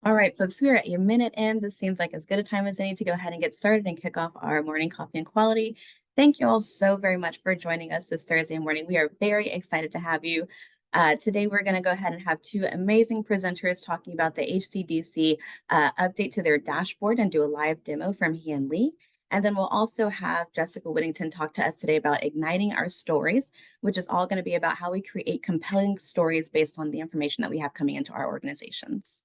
All right, folks, we are at a minute in. This seems like as good a time as any to go ahead and get started and kick off our morning coffee and quality. Thank you all so very much for joining us this Thursday morning. We are very excited to have you. Today, we're going to go ahead and have two amazing presenters talking about the HCDC update to their dashboard and do a live demo from Hien Lee. And then we'll also have Jessica Whittington talk to us today about igniting our stories, which is all going to be about how we create compelling stories based on the information that we have coming into our organizations.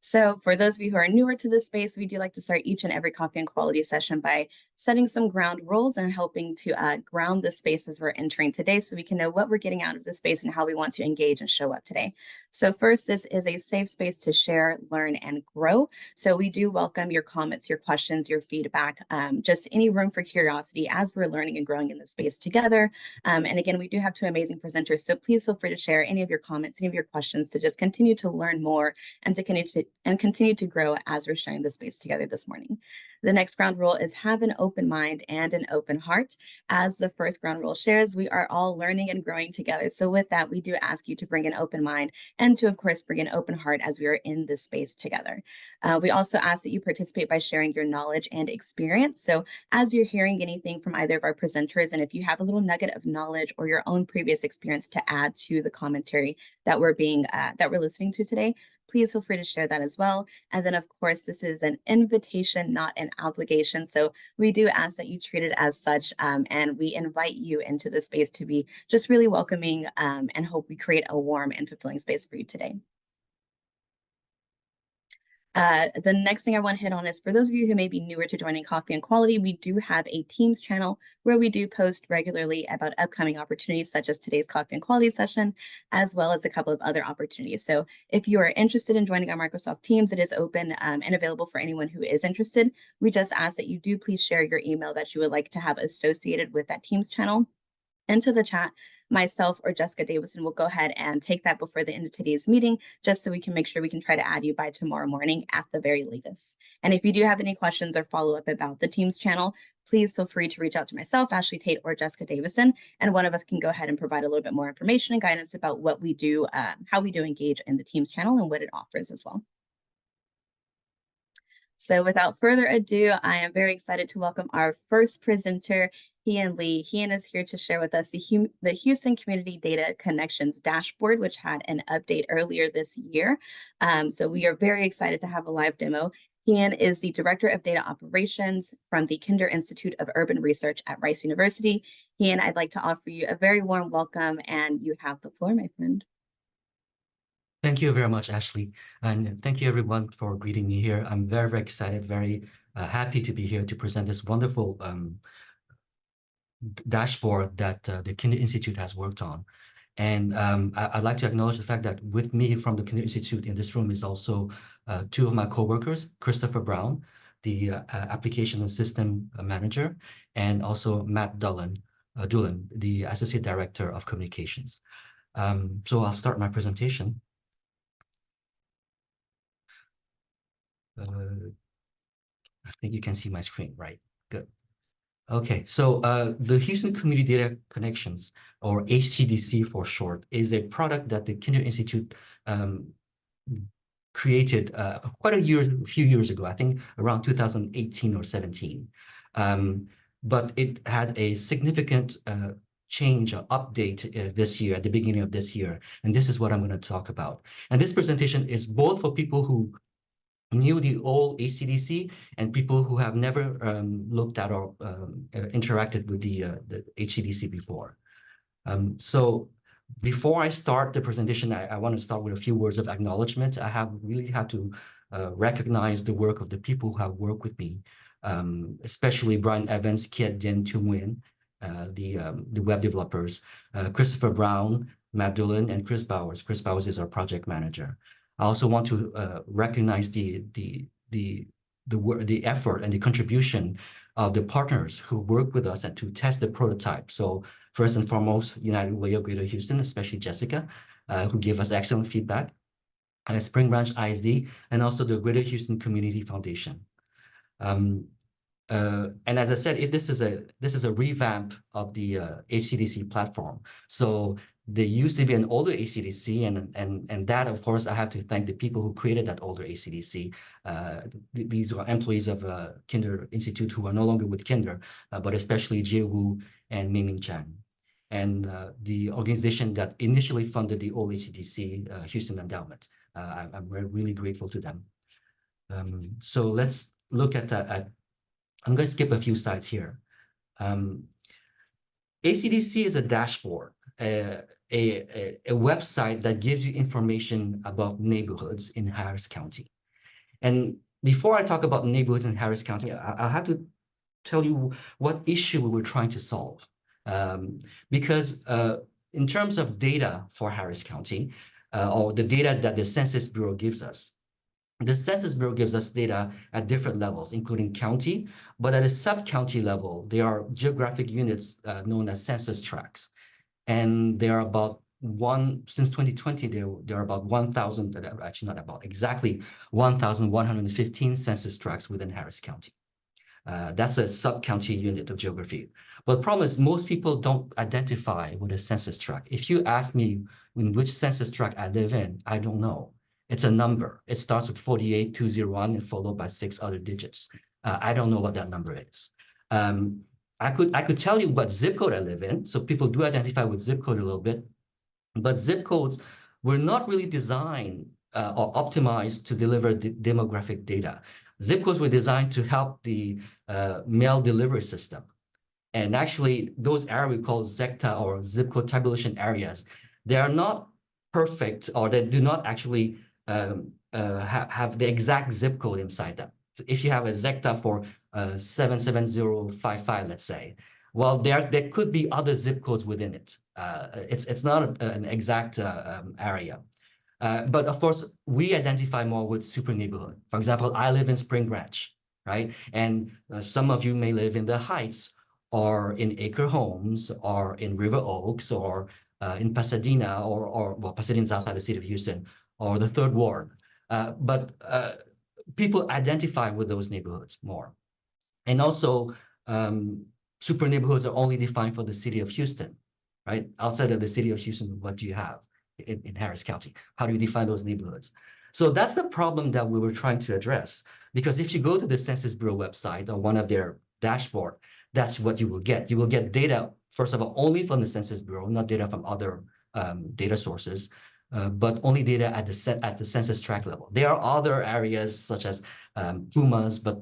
So for those of you who are newer to this space, we do like to start each and every coffee and quality session by setting some ground rules and helping to ground the space as we're entering today so we can know what we're getting out of the space and how we want to engage and show up today. So first, this is a safe space to share, learn, and grow. So we do welcome your comments, your questions, your feedback, just any room for curiosity as we're learning and growing in this space together. And again, we do have two amazing presenters, so please feel free to share any of your comments, any of your questions to just continue to learn more and to continue to grow as we're sharing the space together this morning. The next ground rule is have an open mind and an open heart. As the first ground rule shares, we are all learning and growing together. So with that, we do ask you to bring an open mind and to, of course, bring an open heart as we are in this space together. We also ask that you participate by sharing your knowledge and experience. So as you're hearing anything from either of our presenters, and if you have a little nugget of knowledge or your own previous experience to add to the commentary that we're listening to today, please feel free to share that as well. And then, of course, this is an invitation, not an obligation. So we do ask that you treat it as such, and we invite you into the space to be just really welcoming and hope we create a warm and fulfilling space for you today. The next thing I want to hit on is for those of you who may be newer to joining Coffee and Quality, we do have a Teams channel where we do post regularly about upcoming opportunities such as today's Coffee and Quality session, as well as a couple of other opportunities. So if you are interested in joining our Microsoft Teams, it is open and available for anyone who is interested. We just ask that you do please share your email that you would like to have associated with that Teams channel into the chat. Myself or Jessica Davison will go ahead and take that before the end of today's meeting, just so we can make sure we can try to add you by tomorrow morning at the very latest. And if you do have any questions or follow up about the Teams channel, please feel free to reach out to myself, Ashley Tate, or Jessica Davison, and one of us can go ahead and provide a little bit more information and guidance about what we do, how we do engage in the Teams channel and what it offers as well. So without further ado, I am very excited to welcome our first presenter, Hien Lee. Hien is here to share with us the Houston Community Data Connections Dashboard, which had an update earlier this year. So we are very excited to have a live demo. Hien is the Director of Data Operations from the Kinder Institute of Urban Research at Rice University. Hien, I'd like to offer you a very warm welcome, and you have the floor, my friend. Thank you very much, Ashley. And thank you everyone for greeting me here. I'm very, very excited, very happy to be here to present this wonderful dashboard that the Kinder Institute has worked on. And I'd like to acknowledge the fact that with me from the Kinder Institute in this room is also two of my coworkers, Christopher Brown, the application and system manager, and also Matt Doolan, the associate director of communications. So I'll start my presentation. I think you can see my screen, right? Good. Okay, so the Houston Community Data Connections, or HCDC for short, is a product that the Kinder Institute created quite a few years ago, I think around 2018 or 17. But it had a significant change or update this year, at the beginning of this year. And this is what I'm going to talk about. And this presentation is both for people who knew the old HCDC and people who have never looked at or interacted with the HCDC before. So before I start the presentation, I want to start with a few words of acknowledgement. I have really had to recognize the work of the people who have worked with me, especially Brian Evans, Kiet Dien Tum Nguyen, the web developers, Christopher Brown, Matt Doolan, and Chris Bowers. Chris Bowers is our project manager. I also want to recognize the effort and the contribution of the partners who work with us and to test the prototype. So first and foremost, United Way of Greater Houston, especially Jessica, who gave us excellent feedback, Spring Branch ISD, and also the Greater Houston Community Foundation. And as I said, this is a revamp of the HCDC platform. So There used to be an older HCDC, and that, of course, I have to thank the people who created that older HCDC. These were employees of Kinder Institute who are no longer with Kinder, but especially Jie Wu and Mingming Chan. And the organization that initially funded the old HCDC, Houston Endowment. I'm really grateful to them. So let's look at I'm going to skip a few slides here. HCDC is a dashboard, a website that gives you information about neighborhoods in Harris County. And before I talk about neighborhoods in Harris County, I'll have to tell you what issue we were trying to solve. Because in terms of data for Harris County, or the data that the Census Bureau gives us, the Census Bureau gives us data at different levels, including county, but at a sub-county level, there are geographic units known as census tracts. And there are about since 2020, there are about 1,000, actually not about, exactly 1,115 census tracts within Harris County. That's a sub-county unit of geography. But the problem is most people don't identify with a census tract. If you ask me in which census tract I live in, I don't know. It's a number. It starts with 48201 and followed by 6 other digits. I don't know what that number is. I could tell you what zip code I live in. So people do identify with zip code a little bit, but zip codes were not really designed or optimized to deliver demographic data. Zip codes were designed to help the mail delivery system. And actually, those areas we call ZECTA or zip code tabulation areas, they are not perfect, or they do not actually have the exact zip code inside them. So if you have a ZECTA for 77055, let's say, well, there could be other zip codes within it. It's not an exact area. But of course, we identify more with super neighborhood. For example, I live in Spring Branch, right? And some of you may live in the Heights, or in Acre Homes, or in River Oaks, or in Pasadena, or well, Pasadena's outside the city of Houston, or the Third Ward. But people identify with those neighborhoods more. And also, super neighborhoods are only defined for the city of Houston, right? Outside of the city of Houston, what do you have in Harris County? How do you define those neighborhoods? So that's the problem that we were trying to address. Because if you go to the Census Bureau website or one of their dashboard, that's what you will get. You will get data, first of all, only from the Census Bureau, not data from other data sources, but only data at the census tract level. There are other areas such as Pumas, but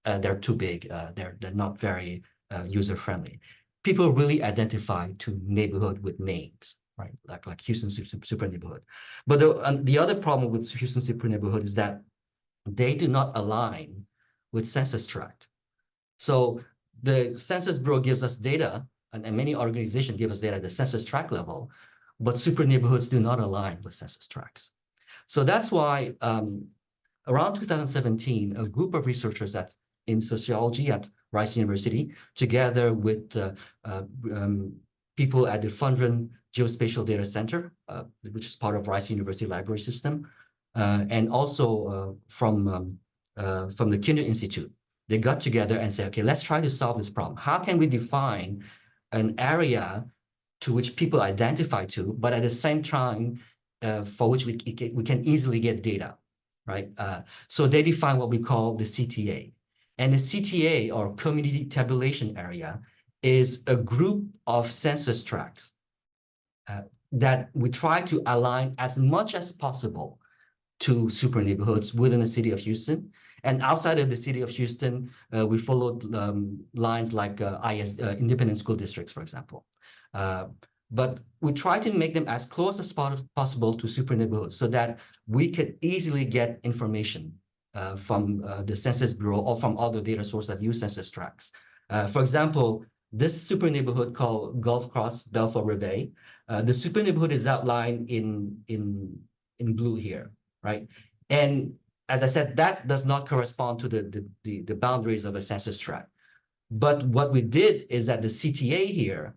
they're too big. They're not very user-friendly. People really identify to neighborhood with names, right? Like Houston super neighborhood. But the other problem with Houston super neighborhood is that they do not align with census tract. So the Census Bureau gives us data, and many organizations give us data at the census tract level, but super neighborhoods do not align with census tracts. So that's why around 2017, a group of researchers in sociology at Rice University, together with people at the Fundren Geospatial Data Center, which is part of Rice University Library System, and also from the Kinder Institute, they got together and said, okay, let's try to solve this problem. How can we define an area to which people identify to, but at the same time, for which we can easily get data, right? So they define what we call the CTA. And the CTA, or Community Tabulation Area, is a group of census tracts that we try to align as much as possible to super neighborhoods within the city of Houston. And outside of the city of Houston, we followed lines like independent school districts, for example. But we try to make them as close as possible to super neighborhoods so that we could easily get information from the Census Bureau or from other data sources that use census tracts. For example, this super neighborhood called Gulf Cross Belfort Rive, the super neighborhood is outlined in blue here, right? And as I said, that does not correspond to the boundaries of a census tract. But what we did is that the CTA here,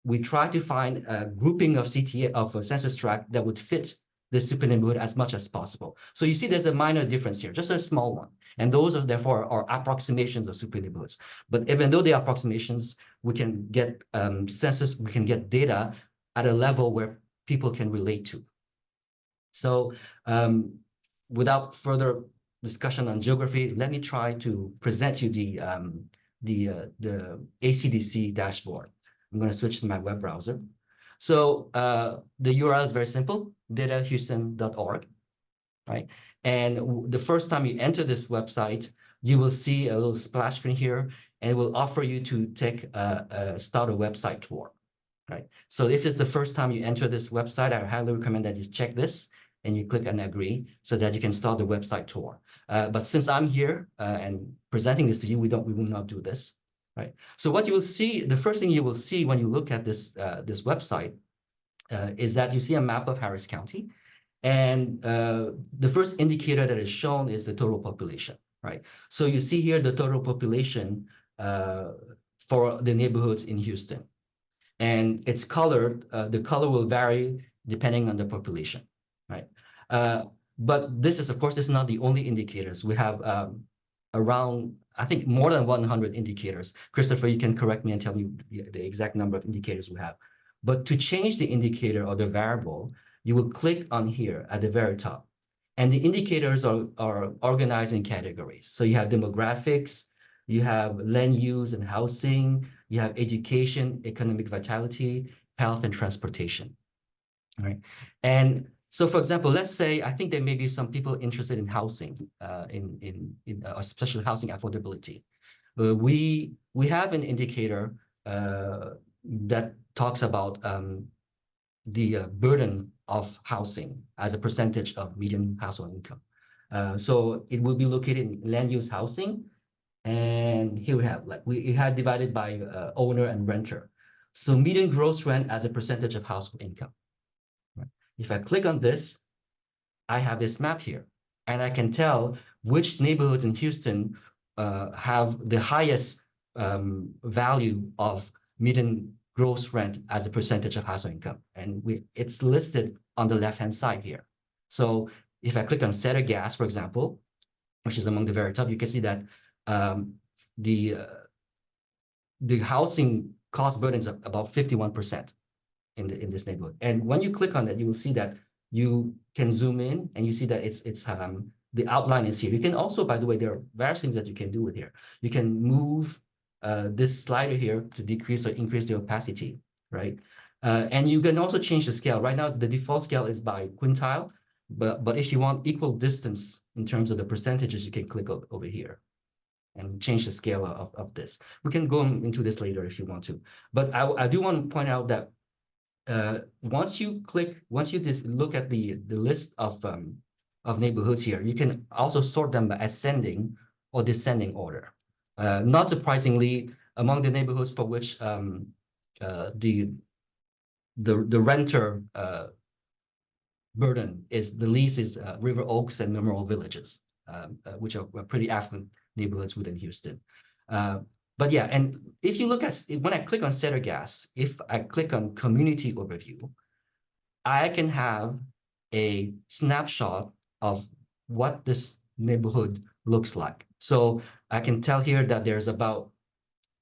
we try to find a grouping of CTA of a census tract that would fit the super neighborhood as much as possible. So you see there's a minor difference here, just a small one. And those are therefore are approximations of super neighborhoods. But even though they are approximations, we can get we can get data at a level where people can relate to. So without further discussion on geography, let me try to present you the HCDC dashboard. I'm going to switch to my web browser. So the URL is very simple, datahouston.org, right? And the first time you enter this website, you will see a little splash screen here, and it will offer you to start a website tour, right? So if it's the first time you enter this website, I highly recommend that you check this and you click on agree so that you can start the website tour. But since I'm here and presenting this to you, we will not do this, right? So what you will see, the first thing you will see when you look at this website is that you see a map of Harris County. And the first indicator that is shown is the total population, right? So you see here the total population for the neighborhoods in Houston. And it's colored, the color will vary depending on the population, right? But this is, of course, this is not the only indicators. We have around, I think, more than 100 indicators. Christopher, you can correct me and tell me the exact number of indicators we have. But to change the indicator or the variable, you will click on here at the very top. And the indicators are organized in categories. So you have demographics, you have land use and housing, you have education, economic vitality, health, and transportation. All right. And so, for example, let's say I think there may be some people interested in housing, especially housing affordability. We have an indicator that talks about the burden of housing as a percentage of median household income. So it will be located in land use housing. And here we have, like, we had divided by owner and renter. So median gross rent as a percentage of household income. Right? If I click on this, I have this map here. And I can tell which neighborhoods in Houston have the highest value of median gross rent as a percentage of household income. And it's listed on the left-hand side here. So if I click on Cedar Gas, for example, which is among the very top, you can see that the housing cost burden is about 51% in this neighborhood. And when you click on it, you will see that you can zoom in and you see that it's the outline is here. You can also, by the way, there are various things that you can do with here. You can move this slider here to decrease or increase the opacity, right? And you can also change the scale. Right now, the default scale is by quintile, but if you want equal distance in terms of the percentages, you can click over here and change the scale of this. We can go into this later if you want to. But I do want to point out that once you just look at the list of neighborhoods here, you can also sort them by ascending or descending order. Not surprisingly, among the neighborhoods for which the renter burden is the least is River Oaks and Memorial Villages, which are pretty affluent neighborhoods within Houston. But yeah, and if you look at, when I click on Cedar Gas, if I click on Community Overview, I can have a snapshot of what this neighborhood looks like. So I can tell here that there's about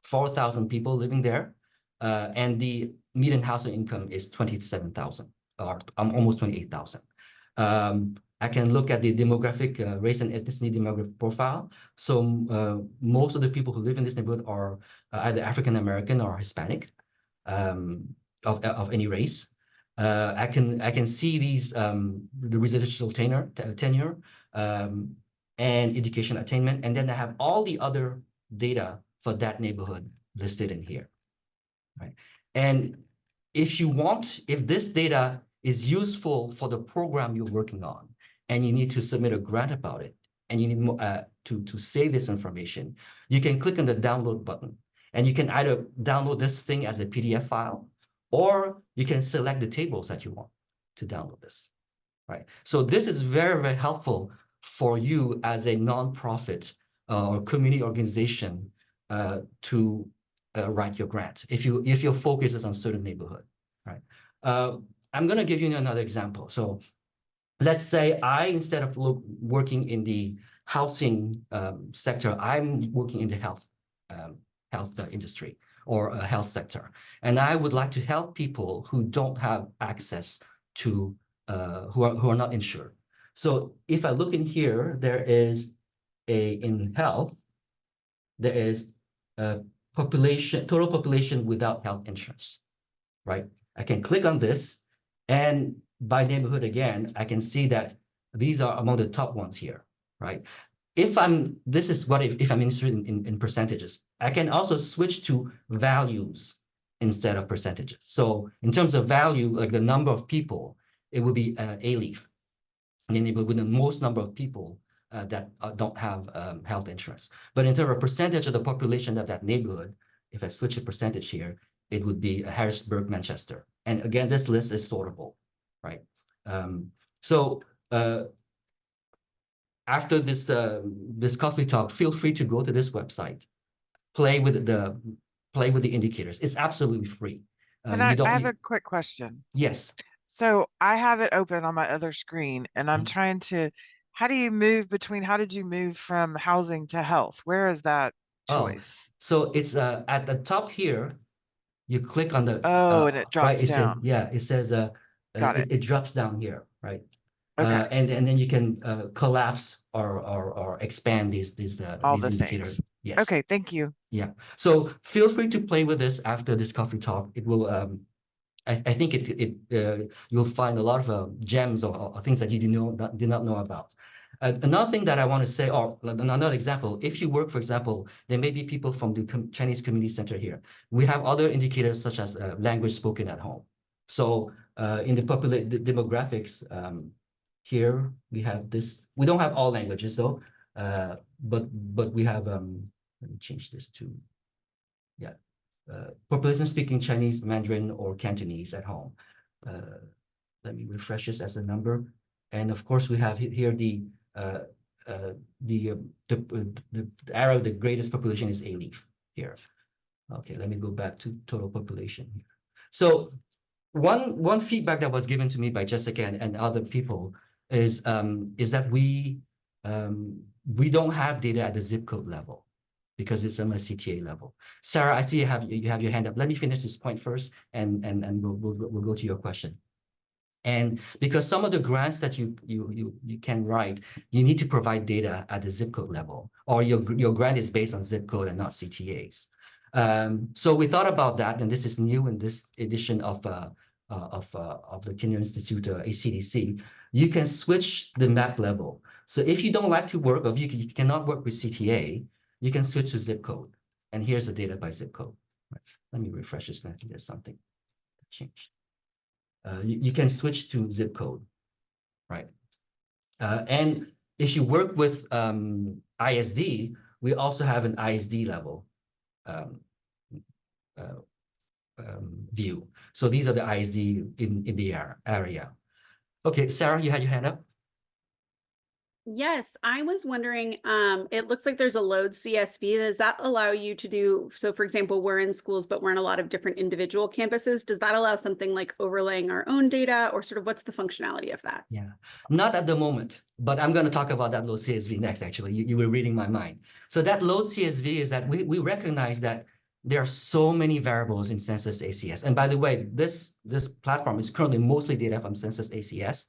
4,000 people living there, and the median household income is 27,000, or almost 28,000. I can look at the demographic, race and ethnicity demographic profile. So most of the people who live in this neighborhood are either African American or Hispanic, of any race. I can see these the residential tenure, and education attainment, and then I have all the other data for that neighborhood listed in here, right? And if this data is useful for the program you're working on, and you need to submit a grant about it, and you need to save this information, you can click on the download button, and you can either download this thing as a PDF file, or you can select the tables that you want to download this, right? So this is very, very helpful for you as a nonprofit or community organization to write your grant if your focus is on certain neighborhood, right? I'm going to give you another example. So let's say instead of working in the housing sector, I'm working in the health industry. or a health sector. And I would like to help people who don't have access to, who are not insured. So if I look in here, there is in health, there is a total population without health insurance, right? I can click on this, and by neighborhood again, I can see that these are among the top ones here, right? If I'm interested in percentages, I can also switch to values instead of percentages. So in terms of value, like the number of people, it would be a leaf, and then it would be the most number of people that don't have health insurance. But in terms of percentage of the population of that neighborhood, if I switch a percentage here, it would be Harrisburg, Manchester. And again, this list is sortable, right? So after this coffee talk, feel free to go to this website, play with the indicators. It's absolutely free. I have a quick question. Yes. So I have it open on my other screen, and I'm trying to, how did you move from housing to health? Where is that choice? So it's at the top here. You click on the and it drops right. down. It says Got it. It drops down here, right? Okay. And then you can collapse or expand these All these the indicators. things. Yes. Okay, thank you. Yeah. So feel free to play with this after this coffee talk. It will I think you'll find a lot of gems or things that you did not know about. Another thing that I want to say, or another example, if you work, for example, there may be people from the Chinese Community Center here. We have other indicators such as language spoken at home. So in the demographics, here we have this. We don't have all languages though, but we have. Let me change this to, yeah. Population speaking Chinese, Mandarin, or Cantonese at home. Let me refresh this as a number. And of course, we have here the arrow, the greatest population is A-leaf here. Okay, let me go back to total population here. So one feedback that was given to me by Jessica and other people is that we don't have data at the zip code level, because it's on a CTA level. Sarah, I see you have your hand up. Let me finish this point first, and we'll go to your question. And because some of the grants that you can write, you need to provide data at the zip code level, or your grant is based on zip code and not CTAs. So we thought about that, and this is new in this edition of the Kinnear Institute HCDC. You can switch the map level. So if you don't like to work, or if you cannot work with CTA, you can switch to zip code. And here's the data by zip code. Right. Let me refresh this. I think there's something that changed. You can switch to zip code, right? And if you work with ISD, we also have an ISD level view. So these are the ISD in the area. Okay, Sarah, you had your hand up. Yes, I was wondering, it looks like there's a load CSV. Does that allow you to do, so for example, we're in schools, but we're in a lot of different individual campuses. Does that allow something like overlaying our own data, or sort of what's the functionality of that? Yeah, not at the moment, but I'm going to talk about that load CSV next, actually. You were reading my mind. So that load CSV is that we recognize that there are so many variables in Census ACS. And by the way, this platform is currently mostly data from Census ACS,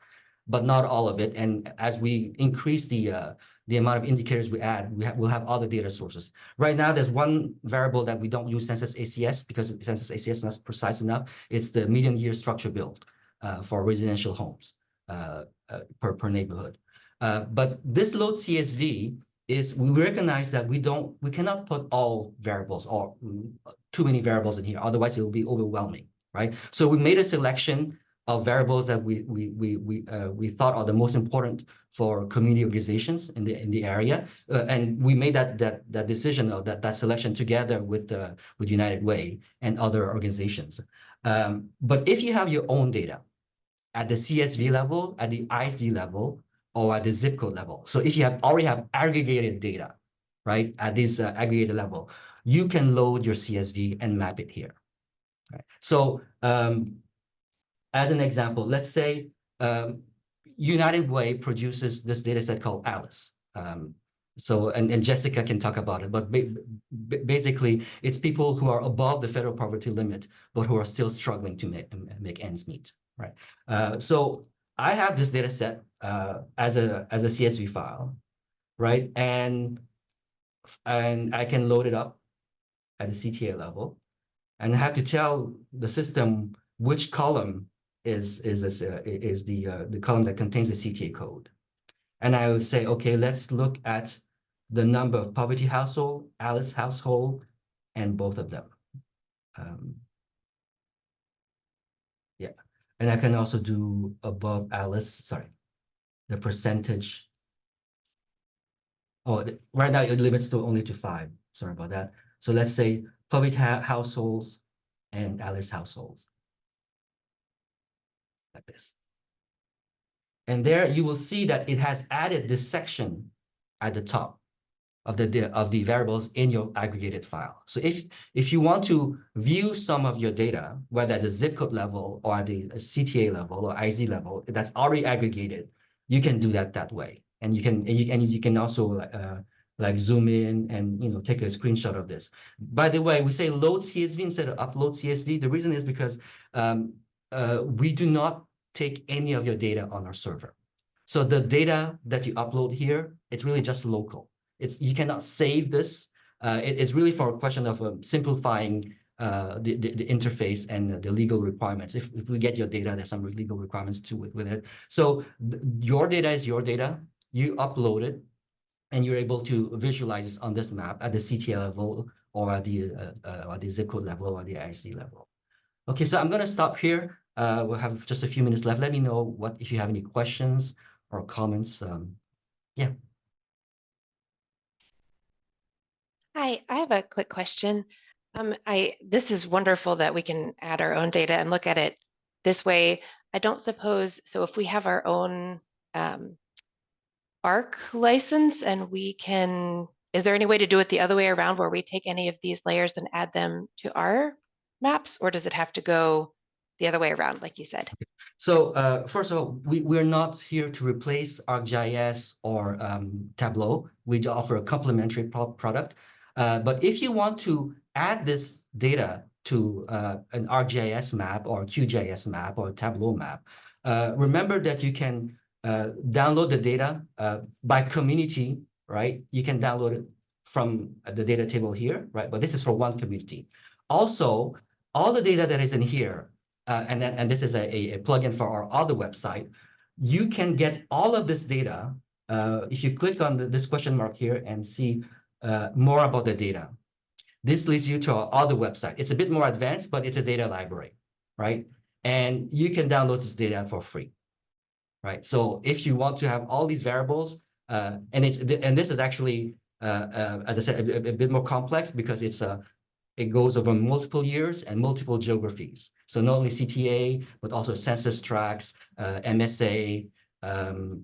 but not all of it. And as we increase the amount of indicators we add, we'll have other data sources. Right now, there's one variable that we don't use Census ACS because Census ACS is not precise enough. It's the median year structure build for residential homes per neighborhood. But this load CSV is, we recognize that we cannot put all variables or too many variables in here. Otherwise, it will be overwhelming, right? So we made a selection of variables that we thought are the most important for community organizations in the area, and we made that decision, or that selection together with United Way and other organizations. But if you have your own data at the CSV level, at the ISD level, or at the zip code level, so if you already have aggregated data, right, at this aggregated level, you can load your CSV and map it here. Right? So as an example, let's say United Way produces this data set called Alice. So, and Jessica can talk about it, but basically, it's people who are above the federal poverty limit, but who are still struggling to make ends meet, right? So I have this data set as a CSV file, right? And I can load it up at a CTA level, and I have to tell the system which column is the column that contains the CTA code. And I would say, okay, let's look at the number of poverty household, Alice household, and both of them. Yeah, and I can also do above Alice, sorry, the percentage. Oh, right now it limits to only to 5. Sorry about that. So let's say poverty households and Alice households, like this. And there you will see that it has added this section at the top of the variables in your aggregated file. So if you want to view some of your data, whether at the zip code level or at the CTA level or IZ level, that's already aggregated, you can do that way. And you can also like zoom in and take a screenshot of this. By the way, we say load CSV instead of upload CSV. The reason is because we do not take any of your data on our server. So the data that you upload here, it's really just local. You cannot save this. It's really for a question of simplifying the interface and the legal requirements. If we get your data, there's some legal requirements to with it. So your data is your data. You upload it, and you're able to visualize this on this map at the CTA level or at the zip code level or the IC level. Okay, so I'm going to stop here. We'll have just a few minutes left. Let me know if you have any questions or comments. Yeah. Hi, I have a quick question. This is wonderful that we can add our own data and look at it this way. I don't suppose, so if we have our own ARC license and is there any way to do it the other way around where we take any of these layers and add them to our maps, or does it have to go the other way around, like you said? So first of all, we're not here to replace ArcGIS or Tableau. We offer a complementary product. But if you want to add this data to an ArcGIS map or QGIS map or Tableau map, remember that you can download the data by community, right? You can download it from the data table here, right? But this is for one community. Also, all the data that is in here, and this is a plugin for our other website, you can get all of this data if you click on this question mark here and see more about the data. This leads you to our other website. It's a bit more advanced, but it's a data library, right? And you can download this data for free, right? So if you want to have all these variables, and this is actually, as I said, a bit more complex because it goes over multiple years and multiple geographies. So not only CTA, but also census tracts, MSA,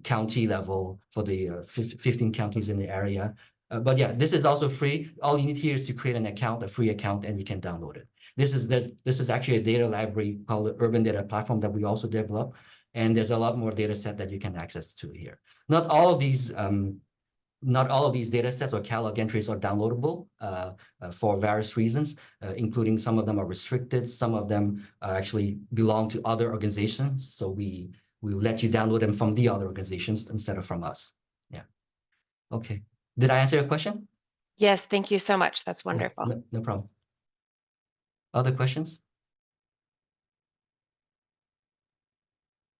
county level for the 15 counties in the area. But yeah, this is also free. All you need here is to create an account, a free account, and you can download it. This is actually a data library called the Urban Data Platform that we also develop. And there's a lot more data set that you can access to here. Not all of these data sets or catalog entries are downloadable for various reasons, including some of them are restricted. Some of them actually belong to other organizations. So we let you download them from the other organizations instead of from us. Yeah. Okay. Did I answer your question? Yes, thank you so much. That's wonderful. Yeah, no problem. Other questions?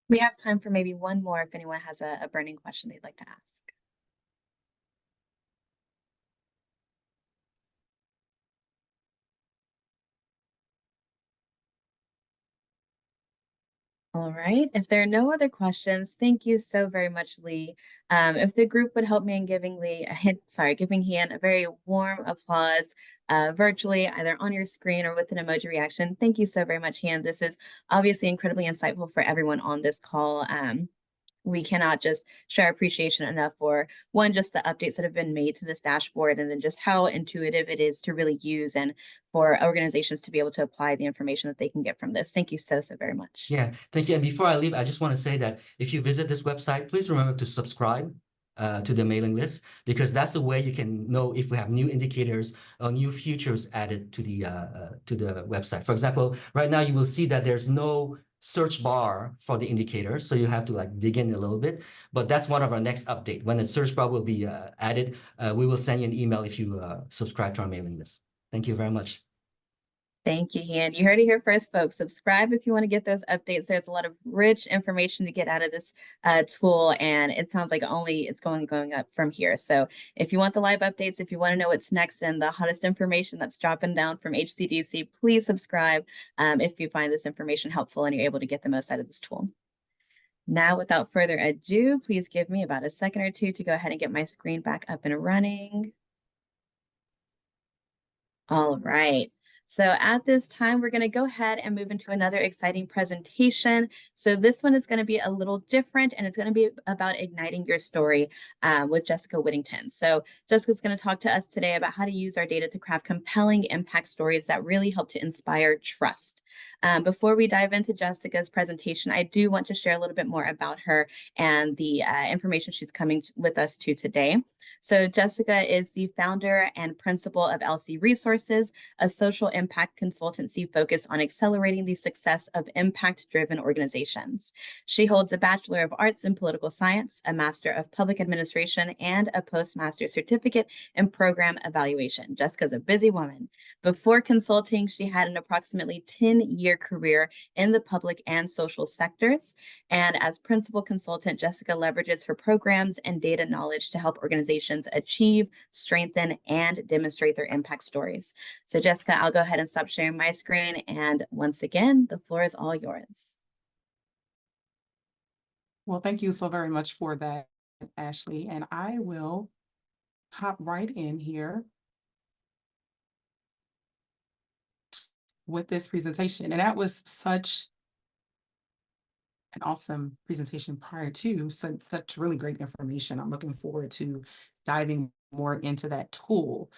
We have time for maybe one more if anyone has a burning question they'd like to ask. All right. If there are no other questions, thank you so very much, Lee. If the group would help me in giving Hien a very warm applause virtually, either on your screen or with an emoji reaction. Thank you so very much, Hien. This is obviously incredibly insightful for everyone on this call. We cannot just show our appreciation enough for one, just the updates that have been made to this dashboard, and then just how intuitive it is to really use and for organizations to be able to apply the information that they can get from this. Thank you so very much. Yeah, thank you. And before I leave, I just want to say that if you visit this website, please remember to subscribe to the mailing list, because that's the way you can know if we have new indicators or new features added to the website. For example, right now you will see that there's no search bar for the indicator, so you have to like dig in a little bit. But that's one of our next update. When the search bar will be added, we will send you an email if you subscribe to our mailing list. Thank you very much. Thank you, Ian. You heard it here first, folks. Subscribe if you want to get those updates. There's a lot of rich information to get out of this tool, and it sounds like it's going up from here. So if you want the live updates, if you want to know what's next and the hottest information that's dropping down from HCDC, please subscribe if you find this information helpful and you're able to get the most out of this tool. Now, without further ado, please give me about a second or two to go ahead and get my screen back up and running. All right. So at this time, we're going to go ahead and move into another exciting presentation. So this one is going to be a little different, and it's going to be about igniting your story with Jessica Whittington. So Jessica's going to talk to us today about how to use our data to craft compelling impact stories that really help to inspire trust. Before we dive into Jessica's presentation, I do want to share a little bit more about her and the information she's coming with us to today. So Jessica is the founder and principal of LC Resources, a social impact consultancy focused on accelerating the success of impact-driven organizations. She holds a Bachelor of Arts in Political Science, a Master of Public Administration, and a Postmaster Certificate in Program Evaluation. Jessica's a busy woman. Before consulting, she had an approximately 10-year career in the public and social sectors. And as principal consultant, Jessica leverages her programs and data knowledge to help organizations achieve, strengthen, and demonstrate their impact stories. So Jessica, I'll go ahead and stop sharing my screen. And once again, the floor is all yours. Well, thank you so very much for that, Ashley. And I will hop right in here with this presentation. And that was such an awesome presentation prior to, such really great information. I'm looking forward to diving more into that tool.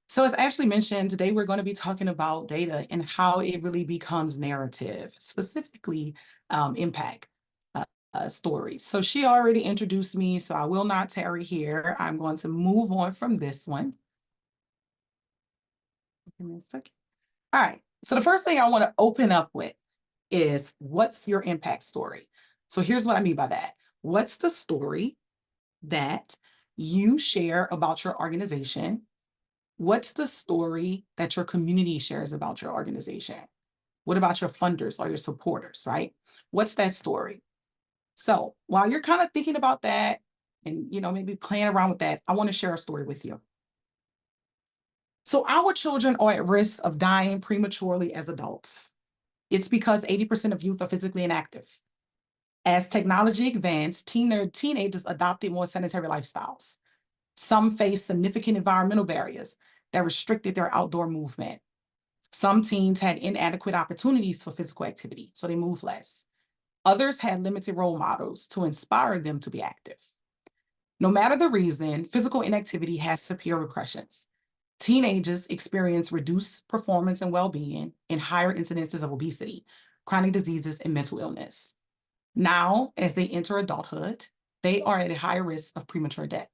So as Ashley mentioned, today we're going to be talking about data and how it really becomes narrative, specifically impact stories. So she already introduced me, so I will not tarry here. I'm going to move on from this one. Give me a second. All right, so the first thing I want to open up with is, what's your impact story? So here's what I mean by that. What's the story that you share about your organization? What's the story that your community shares about your organization? What about your funders or your supporters, right? What's that story? So while you're kind of thinking about that and, maybe playing around with that, I want to share a story with you. So our children are at risk of dying prematurely as adults. It's because 80% of youth are physically inactive. As technology advanced, teenagers adopted more sedentary lifestyles. Some face significant environmental barriers that restricted their outdoor movement. Some teens had inadequate opportunities for physical activity, so they moved less. Others had limited role models to inspire them to be active. No matter the reason, physical inactivity has severe repercussions. Teenagers experience reduced performance and well-being and higher incidences of obesity, chronic diseases, and mental illness. Now, as they enter adulthood, they are at a higher risk of premature death.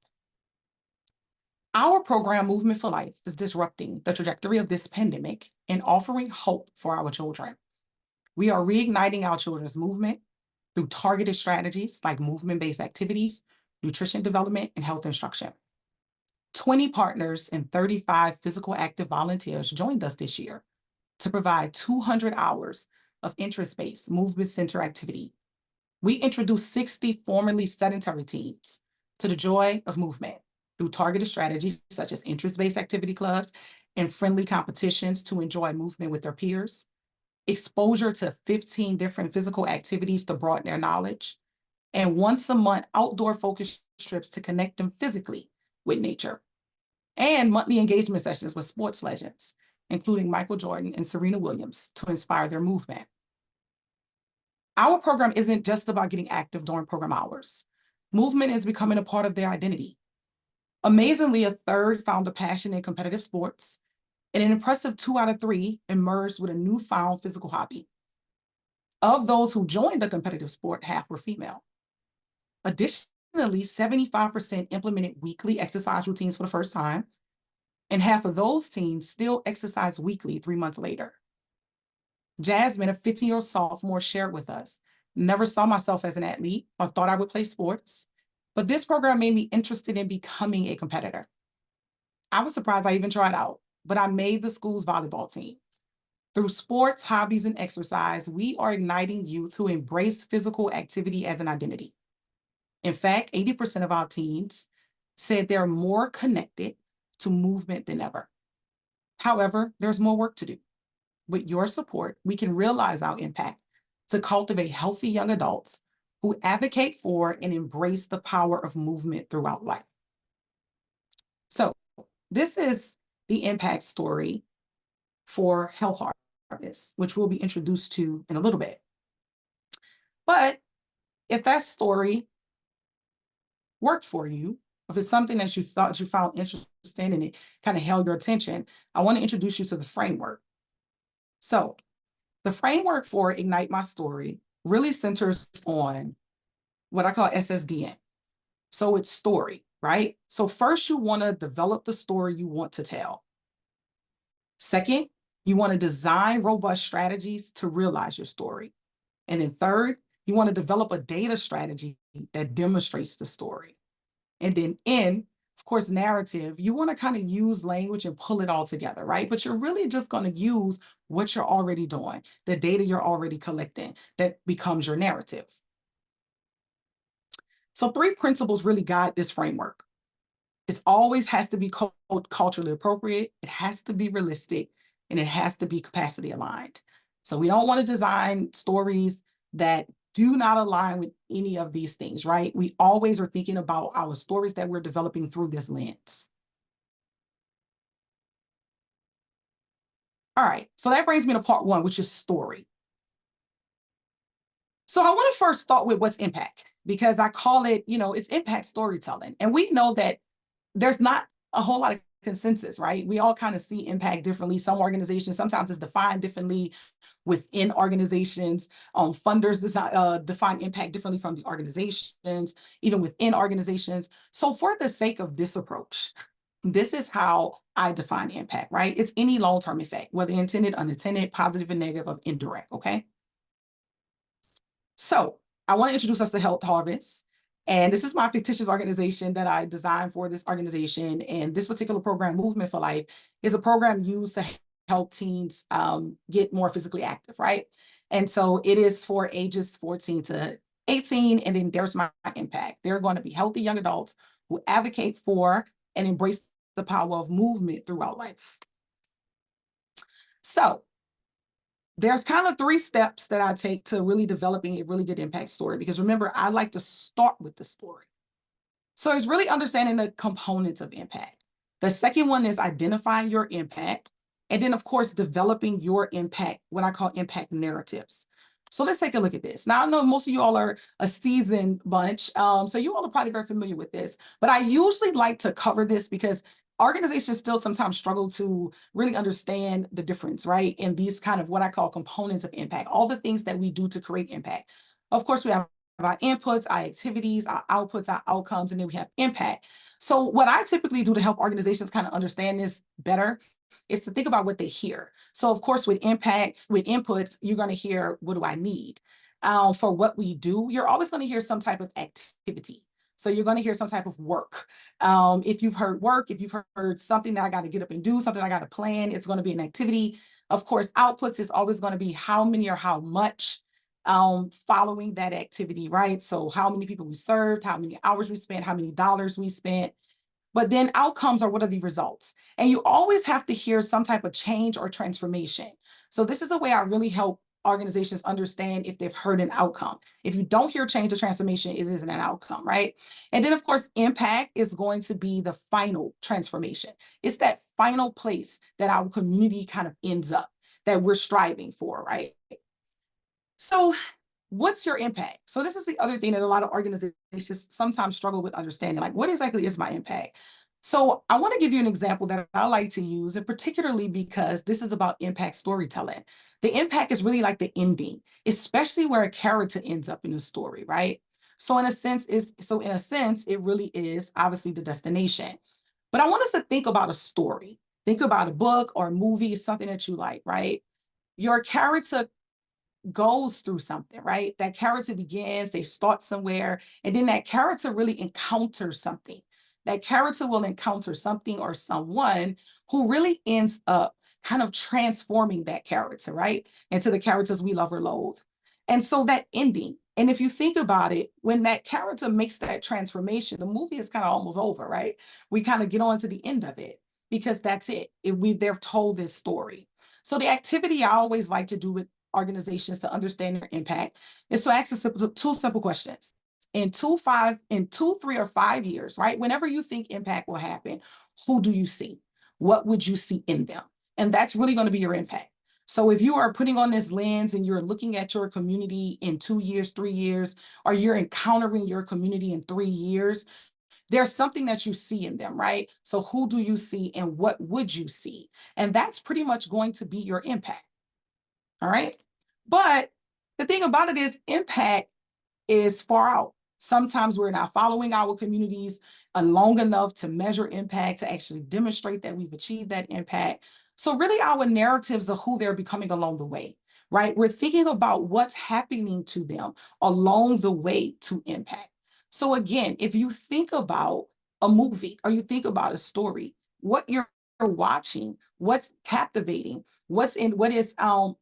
Our program, Movement for Life, is disrupting the trajectory of this pandemic and offering hope for our children. We are reigniting our children's movement through targeted strategies like movement-based activities, nutrition development, and health instruction. 20 partners and 35 physical active volunteers joined us this year to provide 200 hours of interest-based movement center activity. We introduced 60 formerly sedentary teens to the joy of movement through targeted strategies such as interest-based activity clubs and friendly competitions to enjoy movement with their peers, exposure to 15 different physical activities to broaden their knowledge, and once a month outdoor focus trips to connect them physically with nature, and monthly engagement sessions with sports legends, including Michael Jordan and Serena Williams, to inspire their movement. Our program isn't just about getting active during program hours. Movement is becoming a part of their identity. Amazingly, a third found a passion in competitive sports, and an impressive 2 out of 3 emerged with a newfound physical hobby. Of those who joined the competitive sport, half were female. Additionally, Additionally, 75% implemented weekly exercise routines for the first time, and half of those teens still exercise weekly 3 months later. Jasmine, a 15-year-old sophomore, shared with us, "Never saw myself as an athlete or thought I would play sports, but this program made me interested in becoming a competitor. I was surprised I even tried out, but I made the school's volleyball team. Through sports, hobbies, and exercise, we are igniting youth who embrace physical activity as an identity. In fact, 80% of our teens said they're more connected to movement than ever. However, there's more work to do. With your support, we can realize our impact to cultivate healthy young adults who advocate for and embrace the power of movement throughout life." So this is the impact story for Health Harvest, which we'll be introduced to in a little bit. But if that story worked for you, if it's something that you thought you found interesting and it kind of held your attention, I want to introduce you to the framework. So the framework for Ignite My Story really centers on what I call SSDN. So it's story, right? So first, you want to develop the story you want to tell. Second, you want to design robust strategies to realize your story. And then third, you want to develop a data strategy that demonstrates the story. And then of course, narrative, you want to kind of use language and pull it all together, right? But you're really just going to use what you're already doing, the data you're already collecting, that becomes your narrative. So 3 principles really guide this framework. It always has to be culturally appropriate, it has to be realistic, and it has to be capacity aligned. So we don't want to design stories that do not align with any of these things, right? We always are thinking about our stories that we're developing through this lens. All right, so that brings me to part 1, which is story. So I want to first start with what's impact, because I call it, it's impact storytelling. And we know that there's not a whole lot of consensus, right? We all kind of see impact differently. Some organizations, sometimes it's defined differently within organizations. Funders define impact differently from the organizations, even within organizations. So for the sake of this approach, this is how I define impact, right? It's any long-term effect, whether intended, unintended, positive and negative, or indirect, okay? So I want to introduce us to Health Harvest. And this is my fictitious organization that I designed for this organization. And this particular program, Movement for Life, is a program used to help teens get more physically active, right? And so it is for ages 14 to 18. And then there's my impact. They're going to be healthy young adults who advocate for and embrace the power of movement throughout life. So there's kind of 3 steps that I take to really developing a really good impact story, because remember, I like to start with the story. So it's really understanding the components of impact. The second one is identifying your impact. And then, of course, developing your impact, what I call impact narratives. So let's take a look at this. Now, I know most of you all are a seasoned bunch, so you all are probably very familiar with this, but I usually like to cover this because organizations still sometimes struggle to really understand the difference, right? In these kind of what I call components of impact, all the things that we do to create impact. Of course, we have our inputs, our activities, our outputs, our outcomes, and then we have impact. So what I typically do to help organizations kind of understand this better is to think about what they hear. So of course, with impacts, with inputs, you're going to hear, what do I need? For what we do, you're always going to hear some type of activity. So you're going to hear some type of work. If you've heard work, if you've heard something that I got to get up and do, something I got to plan, it's going to be an activity. Of course, outputs is always going to be how many or how much following that activity, right? So how many people we served, how many hours we spent, how many dollars we spent. But then outcomes are, what are the results? And you always have to hear some type of change or transformation. So this is a way I really help organizations understand if they've heard an outcome. If you don't hear change or transformation, it isn't an outcome, right? And then, of course, impact is going to be the final transformation. It's that final place that our community kind of ends up, that we're striving for, right? So what's your impact? So this is the other thing that a lot of organizations sometimes struggle with understanding, like, what exactly is my impact? So I want to give you an example that I like to use, and particularly because this is about impact storytelling. The impact is really like the ending, especially where a character ends up in the story, right? So in a sense, it really is obviously the destination. But I want us to think about a story. Think about a book or a movie, something that you like, right? Your character goes through something, right? That character begins, they start somewhere, and then that character really encounters something. That character will encounter something or someone who really ends up kind of transforming that character, right? Into the characters we love or loathe. And so that ending, and if you think about it, when that character makes that transformation, the movie is kind of almost over, right? We kind of get on to the end of it because that's it. They've told this story. So the activity I always like to do with organizations to understand their impact is to ask two simple questions. In 2, 3, or 5 years, right? Whenever you think impact will happen, who do you see? What would you see in them? And that's really going to be your impact. So if you are putting on this lens and you're looking at your community in 2 years, 3 years, or you're encountering your community in 3 years, there's something that you see in them, right? So who do you see and what would you see? And that's pretty much going to be your impact. All right. But the thing about it is impact is far out. Sometimes we're not following our communities long enough to measure impact, to actually demonstrate that we've achieved that impact. So really our narratives of who they're becoming along the way, right? We're thinking about what's happening to them along the way to impact. So again, if you think about a movie or you think about a story, what you're watching, what's captivating, what is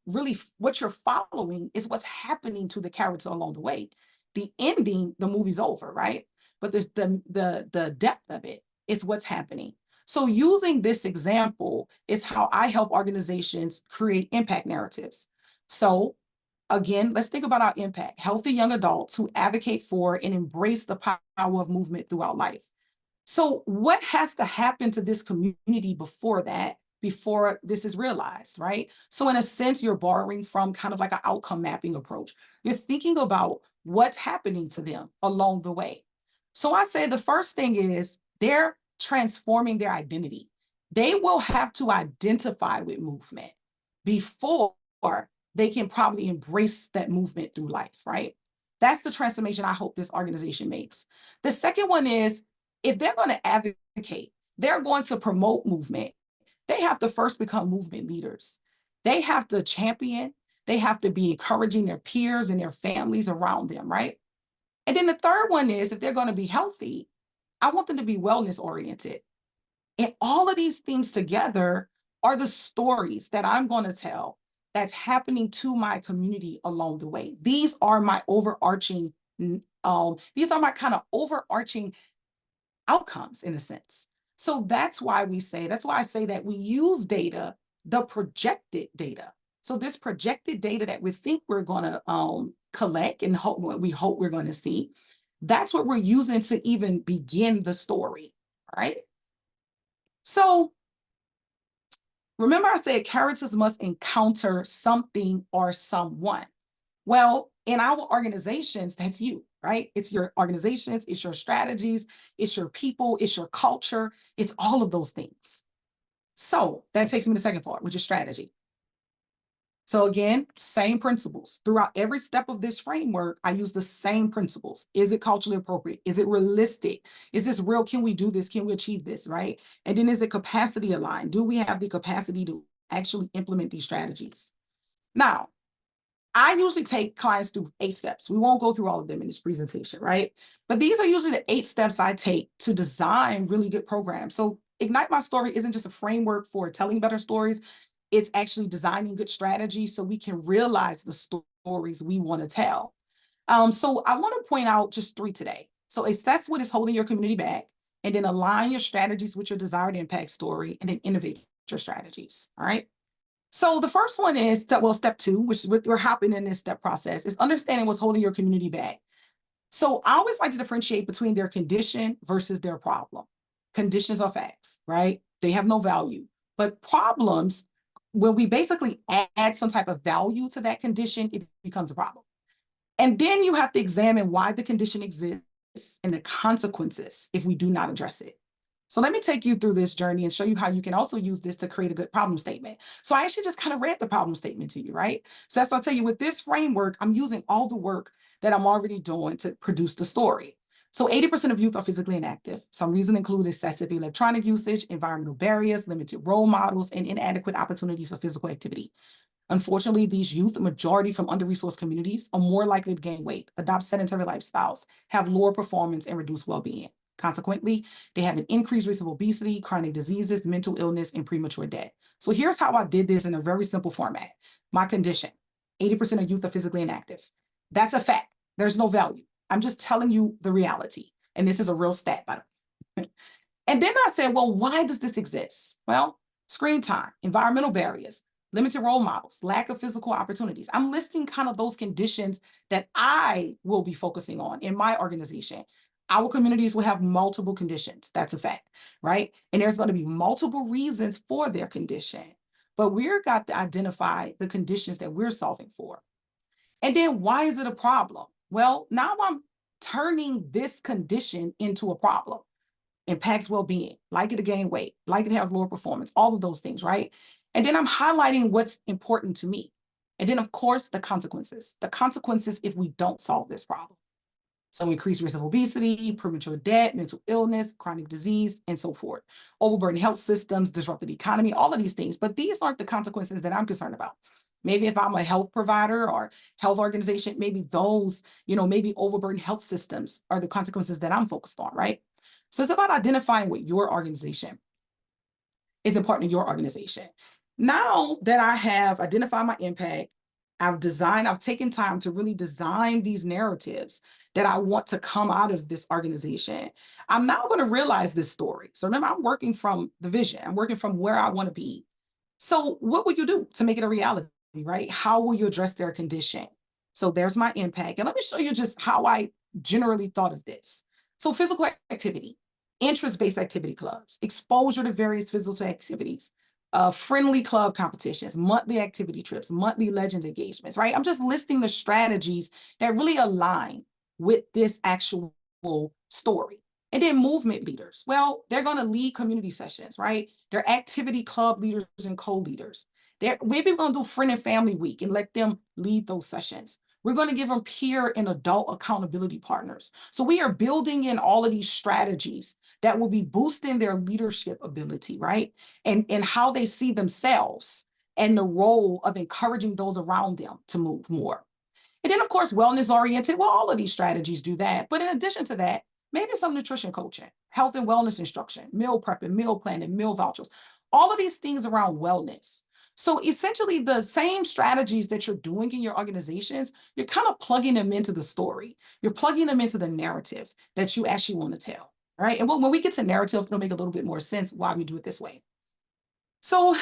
really what you're following is what's happening to the character along the way. The ending, the movie's over, right? But the depth of it is what's happening. So using this example is how I help organizations create impact narratives. So again, let's think about our impact. Healthy young adults who advocate for and embrace the power of movement throughout life. So what has to happen to this community before this is realized, right? So in a sense, you're borrowing from kind of like an outcome mapping approach. You're thinking about what's happening to them along the way. So I say the first thing is they're transforming their identity. They will have to identify with movement before they can probably embrace that movement through life, right? That's the transformation I hope this organization makes. The second one is if they're going to advocate, they're going to promote movement, they have to first become movement leaders. They have to champion, they have to be encouraging their peers and their families around them, right? And then the third one is if they're going to be healthy, I want them to be wellness oriented. And all of these things together are the stories that I'm going to tell that's happening to my community along the way. These are my overarching, these are my kind of overarching outcomes in a sense. So that's why I say that we use data, the projected data. So this projected data that we think we're going to collect and we hope we're going to see, that's what we're using to even begin the story, right? So remember I said characters must encounter something or someone. Well, in our organizations, that's you, right? It's your organizations, it's your strategies, it's your people, it's your culture, it's all of those things. So that takes me to the second part, which is strategy. So again, same principles. Throughout every step of this framework, I use the same principles. Is it culturally appropriate? Is it realistic? Is this real? Can we do this? Can we achieve this, right? And then is it capacity aligned? Do we have the capacity to actually implement these strategies? Now, I usually take clients through 8 steps. We won't go through all of them in this presentation, right? But these are usually the 8 steps I take to design really good programs. So Ignite My Story isn't just a framework for telling better stories. It's actually designing good strategies so we can realize the stories we want to tell. So I want to point out just 3 today. So assess what is holding your community back, and then align your strategies with your desired impact story, and then innovate your strategies, all right? So the first one is, step 2, which we're hopping in this step process, is understanding what's holding your community back. So I always like to differentiate between their condition versus their problem. Conditions are facts, right? They have no value. But problems, when we basically add some type of value to that condition, it becomes a problem. And then you have to examine why the condition exists and the consequences if we do not address it. So let me take you through this journey and show you how you can also use this to create a good problem statement. So I actually just kind of read the problem statement to you, right? So that's why I tell you, with this framework, I'm using all the work that I'm already doing to produce the story. So 80% of youth are physically inactive. Some reasons include excessive electronic usage, environmental barriers, limited role models, and inadequate opportunities for physical activity. Unfortunately, these youth, a majority from under-resourced communities, are more likely to gain weight, adopt sedentary lifestyles, have lower performance, and reduce well-being. Consequently, they have an increased risk of obesity, chronic diseases, mental illness, and premature death. So here's how I did this in a very simple format. My condition, 80% of youth are physically inactive. That's a fact. There's no value. I'm just telling you the reality. And this is a real stat, by the way. And then I said, well, why does this exist? Well, screen time, environmental barriers, limited role models, lack of physical opportunities. I'm listing kind of those conditions that I will be focusing on in my organization. Our communities will have multiple conditions. That's a fact, right? And there's going to be multiple reasons for their condition. But we're got to identify the conditions that we're solving for. And then why is it a problem? Well, now I'm turning this condition into a problem. Impacts well-being, likely to gain weight, likely to have lower performance, all of those things, right? And then I'm highlighting what's important to me. And then, of course, the consequences if we don't solve this problem. So increased risk of obesity, premature death, mental illness, chronic disease, and so forth. Overburdened health systems, disrupted economy, all of these things. But these aren't the consequences that I'm concerned about. Maybe if I'm a health provider or health organization, maybe those, maybe overburdened health systems are the consequences that I'm focused on, right? So it's about identifying what your organization is important to your organization. Now that I have identified my impact, I've taken time to really design these narratives that I want to come out of this organization. I'm now going to realize this story. So remember, I'm working from the vision. I'm working from where I want to be. So what would you do to make it a reality, right? How will you address their condition? So there's my impact. And let me show you just how I generally thought of this. So physical activity, interest-based activity clubs, exposure to various physical activities, friendly club competitions, monthly activity trips, monthly legend engagements, right? I'm just listing the strategies that really align with this actual story. And then movement leaders. Well, they're going to lead community sessions, right? They're activity club leaders and co-leaders. Maybe we're going to do friend and family week and let them lead those sessions. We're going to give them peer and adult accountability partners. So we are building in all of these strategies that will be boosting their leadership ability, right? And how they see themselves and the role of encouraging those around them to move more. And then, of course, wellness oriented. Well, all of these strategies do that. But in addition to that, maybe some nutrition coaching, health and wellness instruction, meal prepping, meal planning, meal vouchers, all of these things around wellness. So essentially the same strategies that you're doing in your organizations, you're kind of plugging them into the story. You're plugging them into the narrative that you actually want to tell, right? And when we get to narrative, it'll make a little bit more sense why we do it this way. So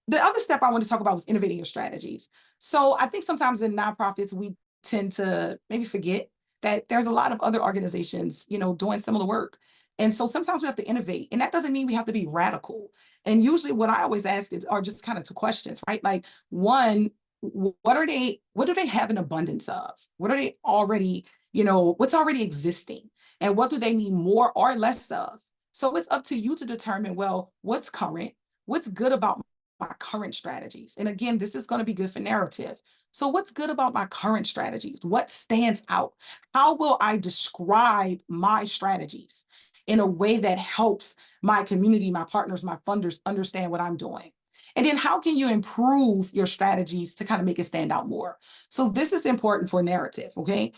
the other step I want to talk about was innovating your strategies. So I think sometimes in nonprofits, we tend to maybe forget that there's a lot of other organizations, doing similar work. And so sometimes we have to innovate, and that doesn't mean we have to be radical. And usually what I always ask are just kind of two questions, right? Like, one, what do they have an abundance of? What are they already, what's already existing? And what do they need more or less of? So it's up to you to determine, well, what's current? What's good about my current strategies? And again, this is going to be good for narrative. So what's good about my current strategies? What stands out? How will I describe my strategies in a way that helps my community, my partners, my funders understand what I'm doing? And then how can you improve your strategies to kind of make it stand out more? So this is important for narrative, okay?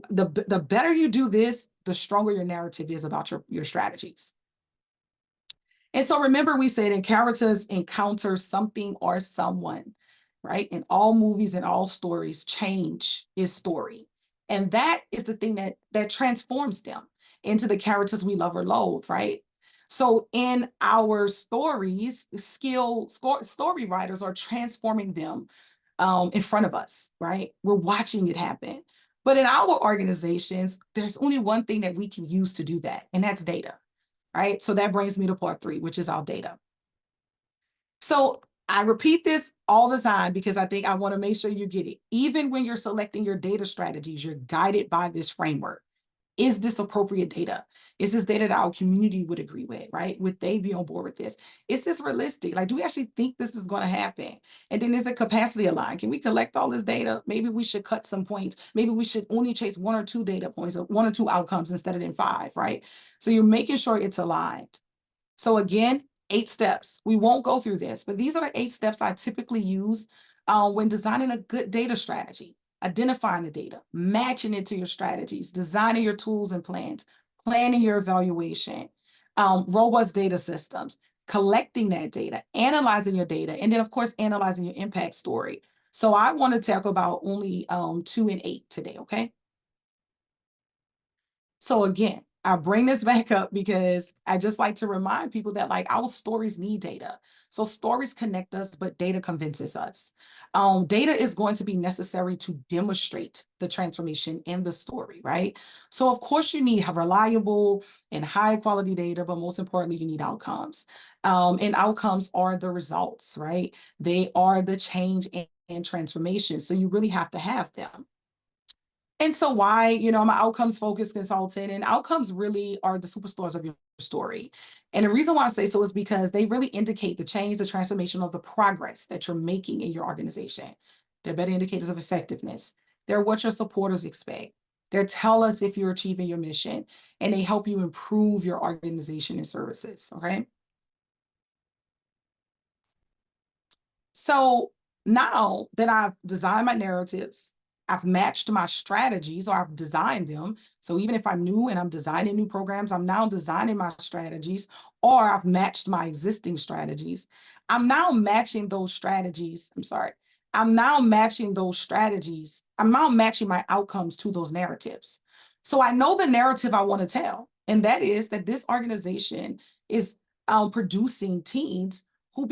The better you do this, the stronger your narrative is about your strategies. And so remember, we said in characters encounter something or someone, right? In all movies and all stories, change is story. And that is the thing that transforms them into the characters we love or loathe, right? So in our stories, story writers are transforming them in front of us, right? We're watching it happen. But in our organizations, there's only one thing that we can use to do that, and that's data. Right? So that brings me to part 3, which is our data. So I repeat this all the time because I think I want to make sure you get it. Even when you're selecting your data strategies, you're guided by this framework. Is this appropriate data? Is this data that our community would agree with, right? Would they be on board with this? Is this realistic? Like, do we actually think this is going to happen? And then is it capacity aligned? Can we collect all this data? Maybe we should cut some points. Maybe we should only chase 1 or 2 data points or 1 or 2 outcomes instead of 5, right? So you're making sure it's aligned. So again, 8 steps. We won't go through this, but these are the 8 steps I typically use when designing a good data strategy. Identifying the data, matching it to your strategies, designing your tools and plans, planning your evaluation, robust data systems, collecting that data, analyzing your data, and then of course, analyzing your impact story. So I want to talk about only 2 and 8 today, okay? So again, I bring this back up because I just like to remind people that like our stories need data. So stories connect us, but data convinces us. Data is going to be necessary to demonstrate the transformation in the story, right? So of course you need reliable and high quality data, but most importantly, you need outcomes. And outcomes are the results, right? They are the change and transformation. So you really have to have them. And so why, I'm an outcomes focused consultant, and outcomes really are the superstars of your story. And the reason why I say so is because they really indicate the change, the transformation of the progress that you're making in your organization. They're better indicators of effectiveness. They're what your supporters expect. They tell us if you're achieving your mission, and they help you improve your organization and services, okay? So now that I've designed my narratives, I've matched my strategies, or I've designed them. So even if I'm new and I'm designing new programs, I'm now designing my strategies, or I've matched my existing strategies. I'm now matching those strategies. I'm now matching those strategies. I'm now matching my outcomes to those narratives. So I know the narrative I want to tell, and that is that this organization is producing teams who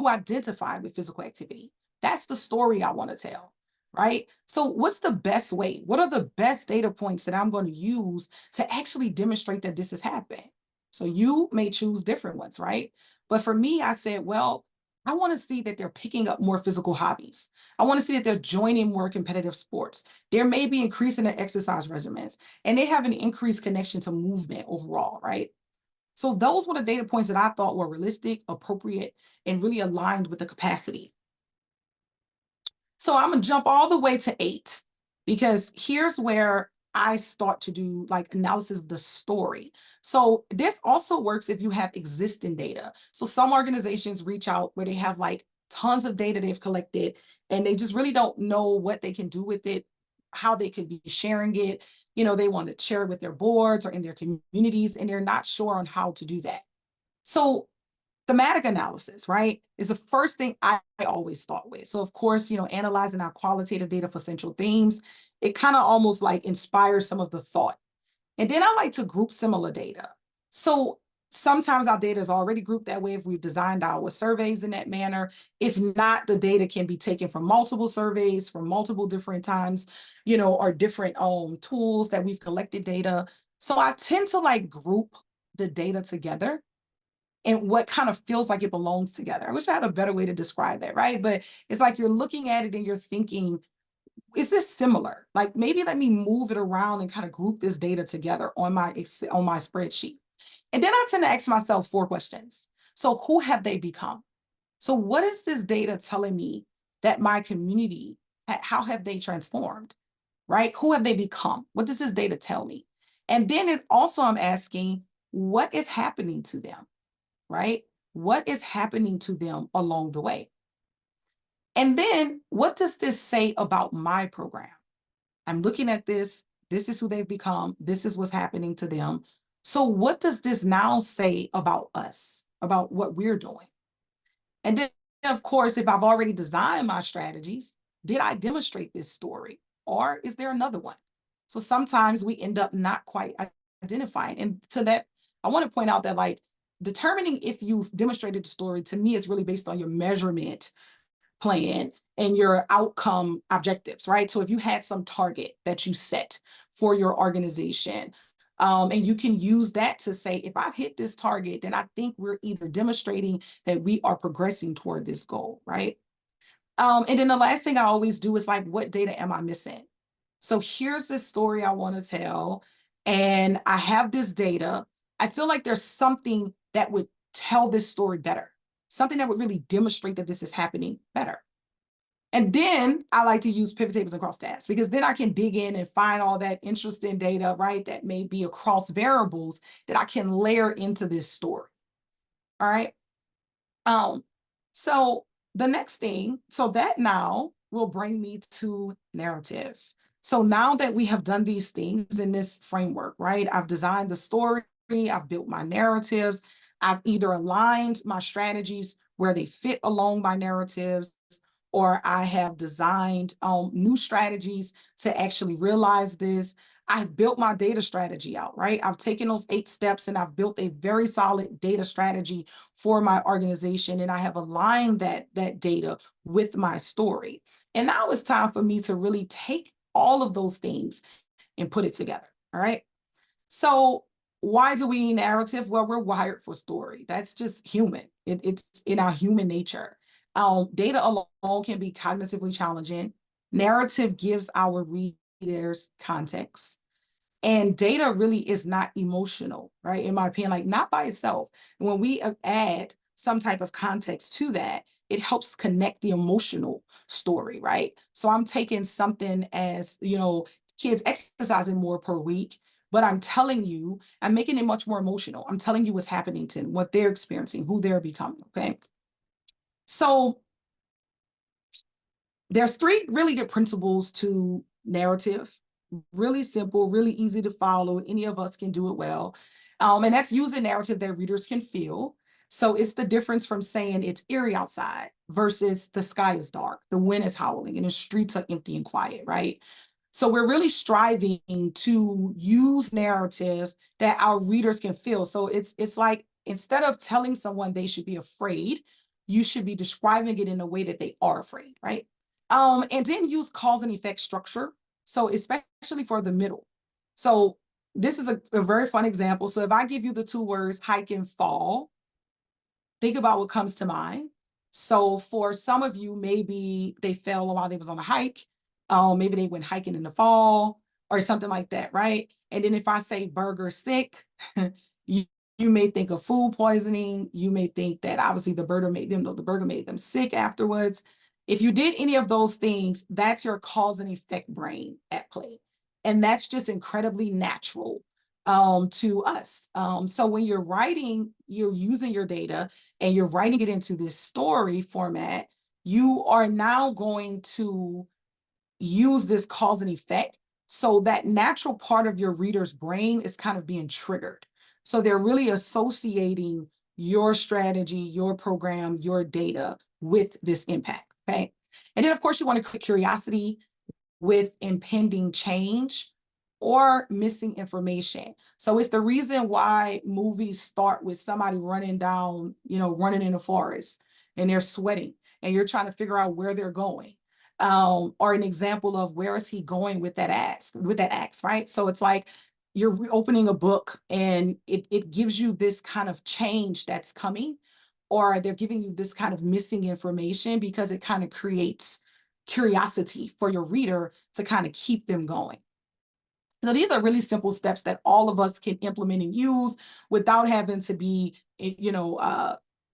identify with physical activity. That's the story I want to tell, right? So what's the best way? What are the best data points that I'm going to use to actually demonstrate that this is happening? So you may choose different ones, right? But for me, I said, well, I want to see that they're picking up more physical hobbies. I want to see that they're joining more competitive sports. There may be increasing their exercise regimens, and they have an increased connection to movement overall, right? So those were the data points that I thought were realistic, appropriate, and really aligned with the capacity. So I'm gonna jump all the way to 8, because here's where I start to do like analysis of the story. So this also works if you have existing data. So some organizations reach out where they have like tons of data they've collected, and they just really don't know what they can do with it, how they can be sharing it. They want to share it with their boards or in their communities, and they're not sure on how to do that. So thematic analysis, right, is the first thing I always start with. So of course, analyzing our qualitative data for central themes, it kind of almost like inspires some of the thought. And then I like to group similar data. So sometimes our data is already grouped that way if we've designed our surveys in that manner. If not, the data can be taken from multiple surveys from multiple different times, or different tools that we've collected data. So I tend to like group the data together and what kind of feels like it belongs together. I wish I had a better way to describe that, right? But it's like you're looking at it and you're thinking, is this similar? Like maybe let me move it around and kind of group this data together on my spreadsheet. And then I tend to ask myself 4 questions. So who have they become? So what is this data telling me that my community, how have they transformed, right? Who have they become? What does this data tell me? And then I'm asking, what is happening to them, right? What is happening to them along the way? And then what does this say about my program? I'm looking at this. This is who they've become. This is what's happening to them. So what does this now say about us, about what we're doing? And then, of course, if I've already designed my strategies, did I demonstrate this story? Or is there another one? So sometimes we end up not quite identifying. And to that, I want to point out that like determining if you've demonstrated the story, to me, is really based on your measurement plan and your outcome objectives, right? So if you had some target that you set for your organization, and you can use that to say, if I've hit this target, then I think we're either demonstrating that we are progressing toward this goal, right? And then the last thing I always do is like, what data am I missing? So here's the story I want to tell. and I have this data, I feel like there's something that would tell this story better, something that would really demonstrate that this is happening better. And then I like to use pivot tables and crosstabs, because then I can dig in and find all that interesting data, right, that may be across variables that I can layer into this story. All right. So the next thing, so that now will bring me to narrative. So now that we have done these things in this framework, right, I've designed the story, I've built my narratives, I've either aligned my strategies where they fit along my narratives, or I have designed new strategies to actually realize this. I've built my data strategy out, right? I've taken those 8 steps and I've built a very solid data strategy for my organization, and I have aligned that data with my story. And now it's time for me to really take all of those things and put it together, all right? So why do we need narrative? Well, we're wired for story. That's just human. It's in our human nature. Data alone can be cognitively challenging. Narrative gives our readers context. And data really is not emotional, right? In my opinion, like not by itself. When we add some type of context to that, it helps connect the emotional story, right? So I'm taking something as, kids exercising more per week, but I'm telling you, I'm making it much more emotional. I'm telling you what's happening to them, what they're experiencing, who they're becoming, okay? So there's 3 really good principles to narrative. Really simple, really easy to follow. Any of us can do it well. And that's using narrative that readers can feel. So it's the difference from saying it's eerie outside versus the sky is dark, the wind is howling, and the streets are empty and quiet, right? So we're really striving to use narrative that our readers can feel. So it's like, instead of telling someone they should be afraid, you should be describing it in a way that they are afraid, right? And then use cause and effect structure. So especially for the middle. So this is a very fun example. So if I give you the 2 words hike and fall, think about what comes to mind. So for some of you, maybe they fell while they was on a hike. Maybe they went hiking in the fall or something like that, right? And then if I say burger sick, you, you may think of food poisoning. You may think that obviously the burger made them sick afterwards. If you did any of those things, that's your cause and effect brain at play. And that's just incredibly natural to us. So when you're writing, you're using your data and you're writing it into this story format, you are now going to use this cause and effect. So that natural part of your reader's brain is kind of being triggered. So they're really associating your strategy, your program, your data with this impact, okay? And then of course you want to create curiosity with impending change or missing information. So it's the reason why movies start with somebody running down, running in the forest and they're sweating and you're trying to figure out where they're going. Or an example of where is he going with that axe, right? So it's like you're opening a book and it gives you this kind of change that's coming, or they're giving you this kind of missing information because it kind of creates curiosity for your reader to kind of keep them going. So these are really simple steps that all of us can implement and use without having to be,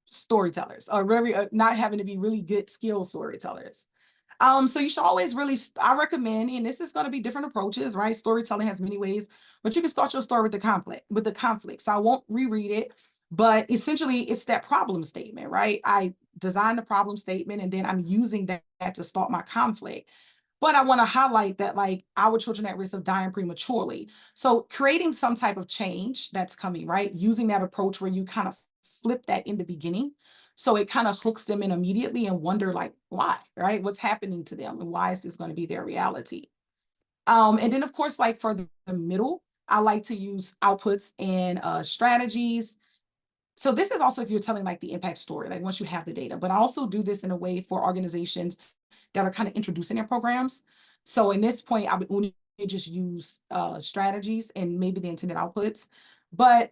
storytellers, or not having to be really good skilled storytellers. So you should always really, I recommend, and this is going to be different approaches, right? Storytelling has many ways, but you can start your story with the conflict. So I won't reread it, but essentially it's that problem statement, right? I designed the problem statement and then I'm using that to start my conflict. But I want to highlight that, like, our children at risk of dying prematurely. So creating some type of change that's coming, right? Using that approach where you kind of flip that in the beginning. So it kind of hooks them in immediately and wonder, like, why, right? What's happening to them and why is this going to be their reality? And then of course, like for the middle, I like to use outputs and strategies. So this is also if you're telling like the impact story, like once you have the data, but I also do this in a way for organizations that are kind of introducing their programs. So in this point, I would only just use strategies and maybe the intended outputs. But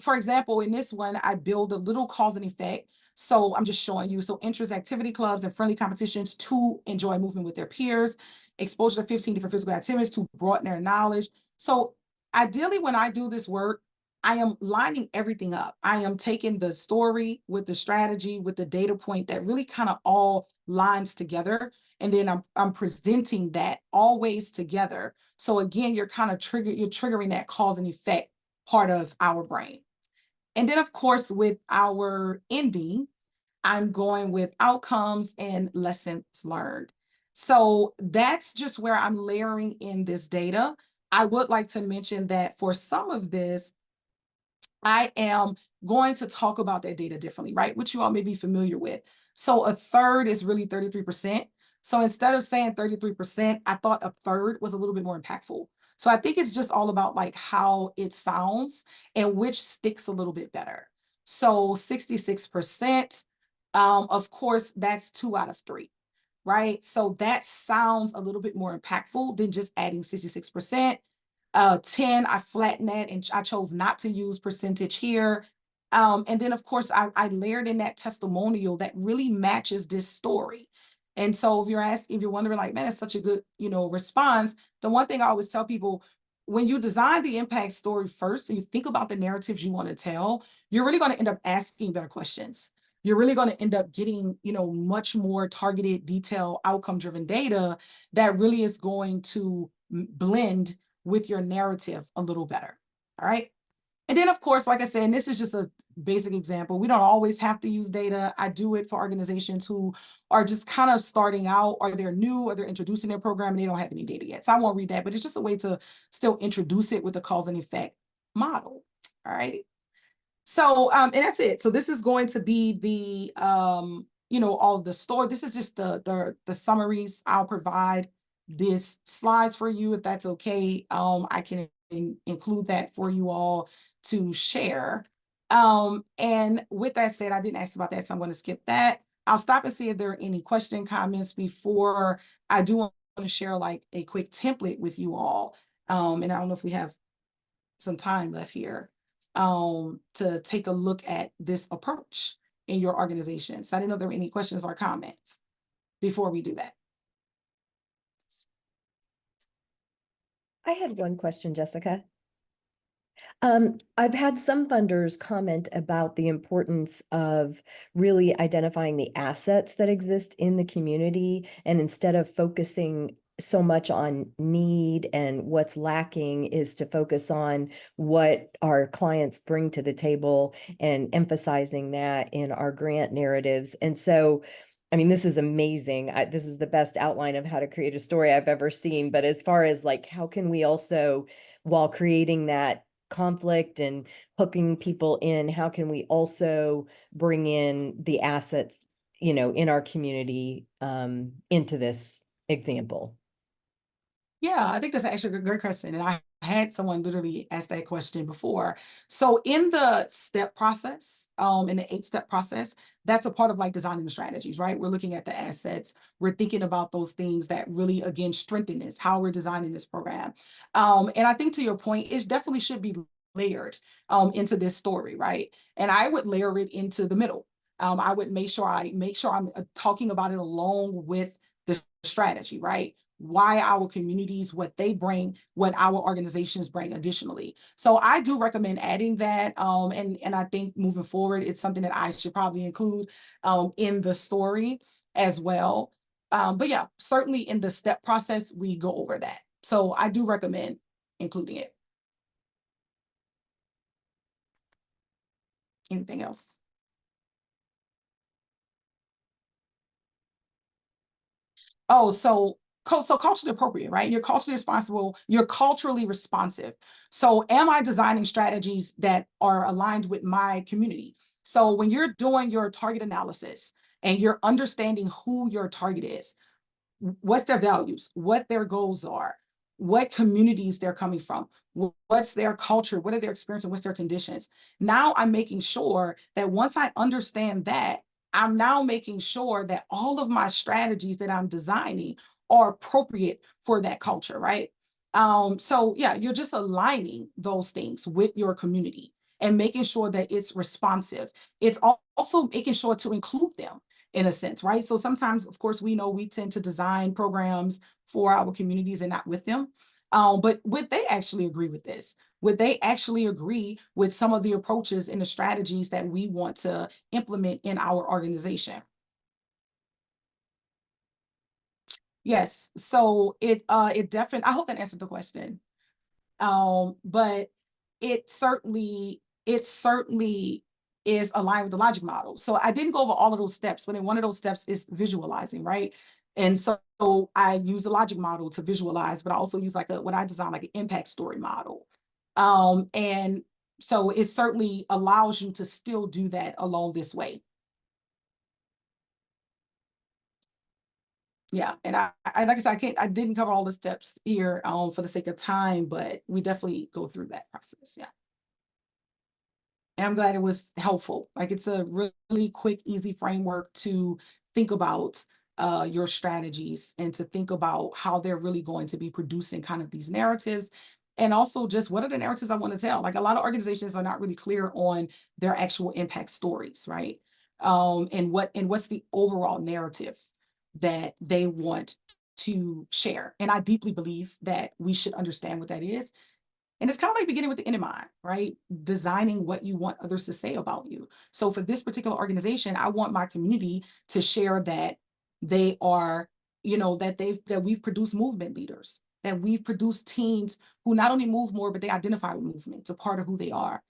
for example, in this one, I build a little cause and effect. So I'm just showing you. So interest activity clubs and friendly competitions to enjoy movement with their peers, exposure to 15 different physical activities to broaden their knowledge. So ideally, when I do this work, I am lining everything up. I am taking the story with the strategy, with the data point that really kind of all lines together. And then I'm presenting that always together. So again, you're kind of triggering that cause and effect part of our brain. And then of course, with our ending, I'm going with outcomes and lessons learned. So that's just where I'm layering in this data. I would like to mention that for some of this, I am going to talk about that data differently, right? Which you all may be familiar with. So a third is really 33%. So instead of saying 33%, I thought a third was a little bit more impactful. So I think it's just all about like how it sounds and which sticks a little bit better. So 66%, of course, that's 2 out of 3, right? So that sounds a little bit more impactful than just adding 66%. 10, I flattened that and I chose not to use percentage here. And then of course, I layered in that testimonial that really matches this story. And so if you're wondering like, man, it's such a good, response. The one thing I always tell people, when you design the impact story first and you think about the narratives you want to tell, you're really going to end up asking better questions. You're really going to end up getting, much more targeted, detailed, outcome-driven data that really is going to blend with your narrative a little better. All right. And then, of course, like I said, and this is just a basic example, we don't always have to use data. I do it for organizations who are just kind of starting out, or they're new, or they're introducing their program and they don't have any data yet. So I won't read that, but it's just a way to still introduce it with a cause and effect model. All right. So, and that's it. So this is going to be the, all of the story. This is just the summaries. I'll provide these slides for you if that's okay. I can include that for you all to share. And with that said, I didn't ask about that, so I'm going to skip that. I'll stop and see if there are any comments before I do want to share like a quick template with you all. And I don't know if we have some time left here to take a look at this approach in your organization. So I didn't know if there were any questions or comments before we do that. I had one question, Jessica. I've had some funders comment about the importance of really identifying the assets that exist in the community, and instead of focusing so much on need and what's lacking, is to focus on what our clients bring to the table and emphasizing that in our grant narratives. And so, I mean, this is amazing. This is the best outline of how to create a story I've ever seen. But as far as like, how can we also, while creating that conflict and hooking people in, how can we also bring in the assets, in our community, into this example? Yeah, I think that's actually a great question. And I had someone literally ask that question before. So in the step process, in the 8-step process, that's a part of like designing the strategies, right? We're looking at the assets. We're thinking about those things that really, again, strengthen this, how we're designing this program. And I think to your point, it definitely should be layered into this story, right? And I would layer it into the middle. I would make sure I'm talking about it along with the strategy, right? Why our communities, what they bring, what our organizations bring additionally. So I do recommend adding that. And I think moving forward, it's something that I should probably include in the story as well. But yeah, certainly in the step process, we go over that. So I do recommend including it. Anything else? Oh, so culturally appropriate, right? You're culturally responsible, you're culturally responsive. So am I designing strategies that are aligned with my community? So when you're doing your target analysis and you're understanding who your target is, what's their values, what their goals are, what communities they're coming from, what's their culture, what are their experiences, what's their conditions. Now I'm making sure that once I understand that, I'm now making sure that all of my strategies that I'm designing are appropriate for that culture, right? So yeah, you're just aligning those things with your community and making sure that it's responsive. It's also making sure to include them in a sense, right? So sometimes, of course, we know we tend to design programs for our communities and not with them. But would they actually agree with this? Would they actually agree with some of the approaches and the strategies that we want to implement in our organization? Yes, so it definitely, I hope that answered the question. But it certainly is aligned with the logic model. So I didn't go over all of those steps, but in one of those steps is visualizing, right? And so I use the logic model to visualize, but I also use like what I designed like an impact story model. And so it certainly allows you to still do that along this way. Yeah, and I like I said, I didn't cover all the steps here for the sake of time, but we definitely go through that process. Yeah. And I'm glad it was helpful. Like it's a really quick, easy framework to think about your strategies and to think about how they're really going to be producing kind of these narratives. And also just what are the narratives I want to tell? Like a lot of organizations are not really clear on their actual impact stories, right? And what's the overall narrative that they want to share. And I deeply believe that we should understand what that is. And it's kind of like beginning with the end in mind, right? Designing what you want others to say about you. So for this particular organization, I want my community to share that they are, that we've produced movement leaders, that we've produced teams who not only move more, but they identify with movement. It's a part of who they are.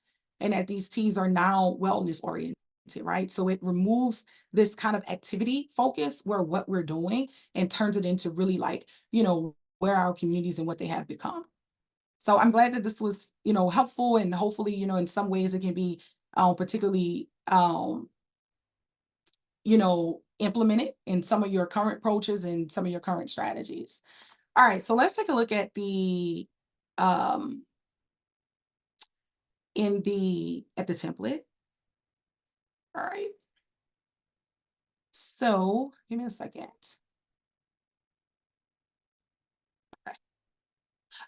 And that these teams are now wellness oriented, right? So it removes this kind of activity focus where what we're doing and turns it into really like, where our communities and what they have become. So I'm glad that this was, helpful, and hopefully, in some ways it can be particularly, implemented in some of your current approaches and some of your current strategies. All right, so let's take a look at the at the template. All right. So give me a second.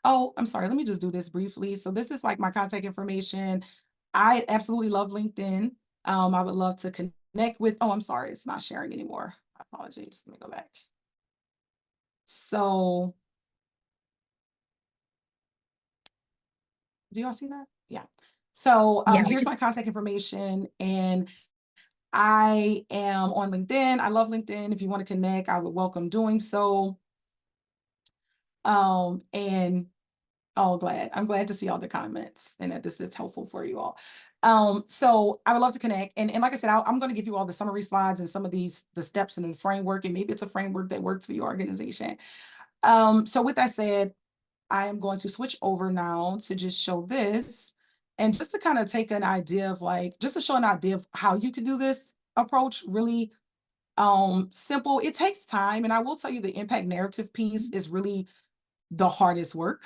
Oh, I'm sorry. Let me just do this briefly. So this is like my contact information. I absolutely love LinkedIn. I would love to connect with, oh, I'm sorry. It's not sharing anymore. Apologies. Let me go back. So do y'all see that? Yeah. So Yeah, we here's can my contact information, and I am on LinkedIn. I love LinkedIn. If you want to connect, I would welcome doing so. And oh, I'm glad to see all the comments and that this is helpful for you all. So I would love to connect. And like I said, I'm going to give you all the summary slides and some of the steps in the framework, and maybe it's a framework that works for your organization. So with that said, I am going to switch over now to just show this, and just to kind of take an idea of just to show an idea of how you can do this approach really simple. It takes time. And I will tell you the impact narrative piece is really the hardest work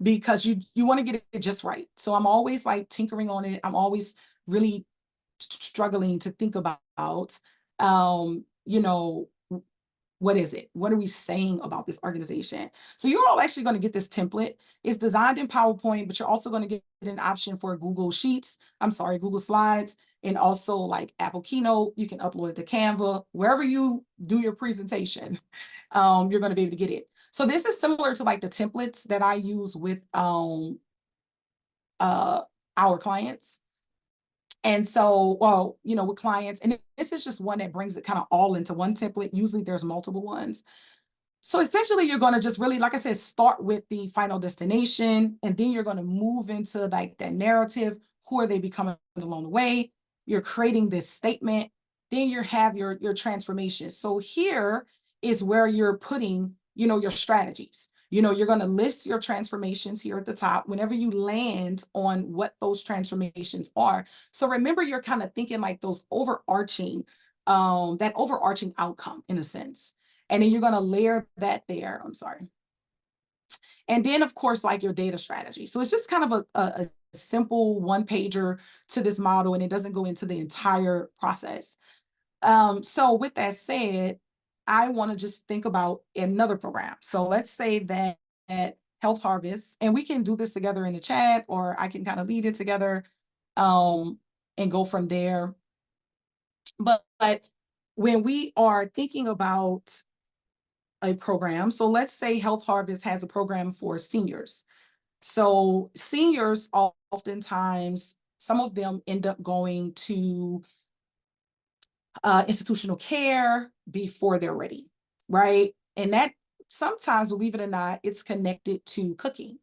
because you want to get it just right. So I'm always like tinkering on it. I'm always really struggling to think about, what is it? What are we saying about this organization? So you're all actually going to get this template. It's designed in PowerPoint, but you're also going to get an option for Google Slides, and also like Apple Keynote. You can upload it to Canva, wherever you do your presentation. You're going to be able to get it. So this is similar to like the templates that I use with our clients. And so, with clients, and this is just one that brings it kind of all into one template. Usually there's multiple ones. So essentially you're going to just really, like I said, start with the final destination, and then you're going to move into like that narrative. Who are they becoming along the way? You're creating this statement. Then you have your transformation. So here is where you're putting, your strategies. You're going to list your transformations here at the top whenever you land on what those transformations are. So remember, you're kind of thinking like those overarching, that overarching outcome in a sense. And then you're going to layer that there. I'm sorry. And then, of course, like your data strategy. So it's just kind of a simple one pager to this model, and it doesn't go into the entire process. So with that said, I want to just think about another program. So let's say that at Health Harvest, and we can do this together in the chat, or I can kind of lead it together and go from there. But when we are thinking about a program. So let's say Health Harvest has a program for seniors. So seniors oftentimes, some of them end up going to institutional care before they're ready, right? And that sometimes, believe it or not, it's connected to cooking.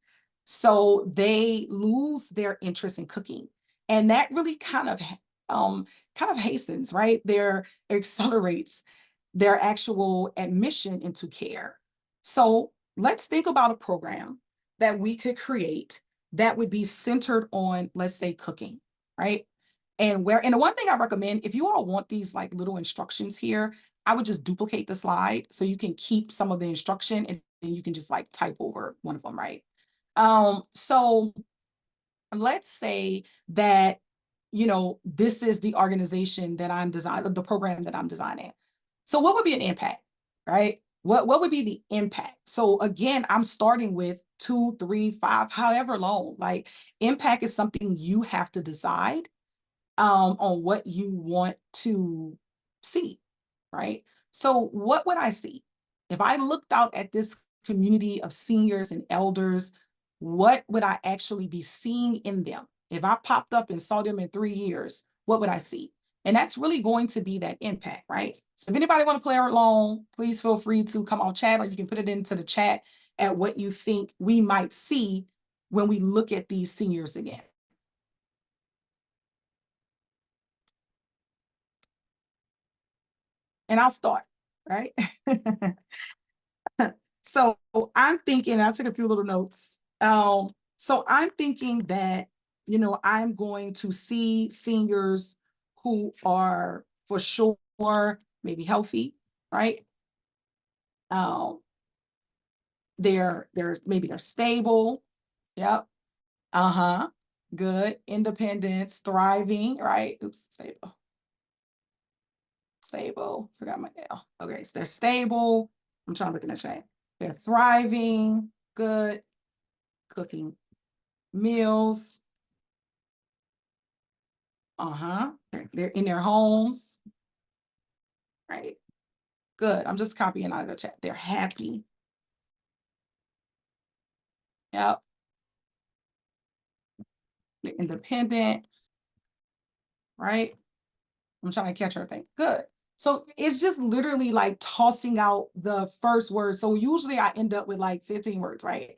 So they lose their interest in cooking. And that really kind of hastens, right? Accelerates their actual admission into care. So let's think about a program that we could create that would be centered on, let's say, cooking, right? And the one thing I recommend, if you all want these like little instructions here, I would just duplicate the slide so you can keep some of the instruction and you can just like type over one of them, right? So let's say that, this is the organization that I'm designing, the program that I'm designing. So what would be an impact, right? What would be the impact? So again, I'm starting with 2, 3, 5, however long. Like, impact is something you have to decide on what you want to see, right? So what would I see? If I looked out at this community of seniors and elders, what would I actually be seeing in them? If I popped up and saw them in 3 years, what would I see? And that's really going to be that impact, right? So if anybody want to play along, please feel free to come on chat, or you can put it into the chat at what you think we might see when we look at these seniors again. And I'll start, right? So I'm thinking, I took a few little notes. So I'm thinking that, I'm going to see seniors who are for sure maybe healthy, right? Maybe they're stable. Yep. Uh-huh. Good. Independence, thriving, right? Oops, stable. Forgot my L. Okay, so they're stable. I'm trying to look in the chat. They're thriving, good, cooking meals. They're in their homes, right? Good. I'm just copying out of the chat. They're happy. Yep. They're independent, right? I'm trying to catch her thing. Good. So it's just literally like tossing out the first word. So usually I end up with like 15 words, right?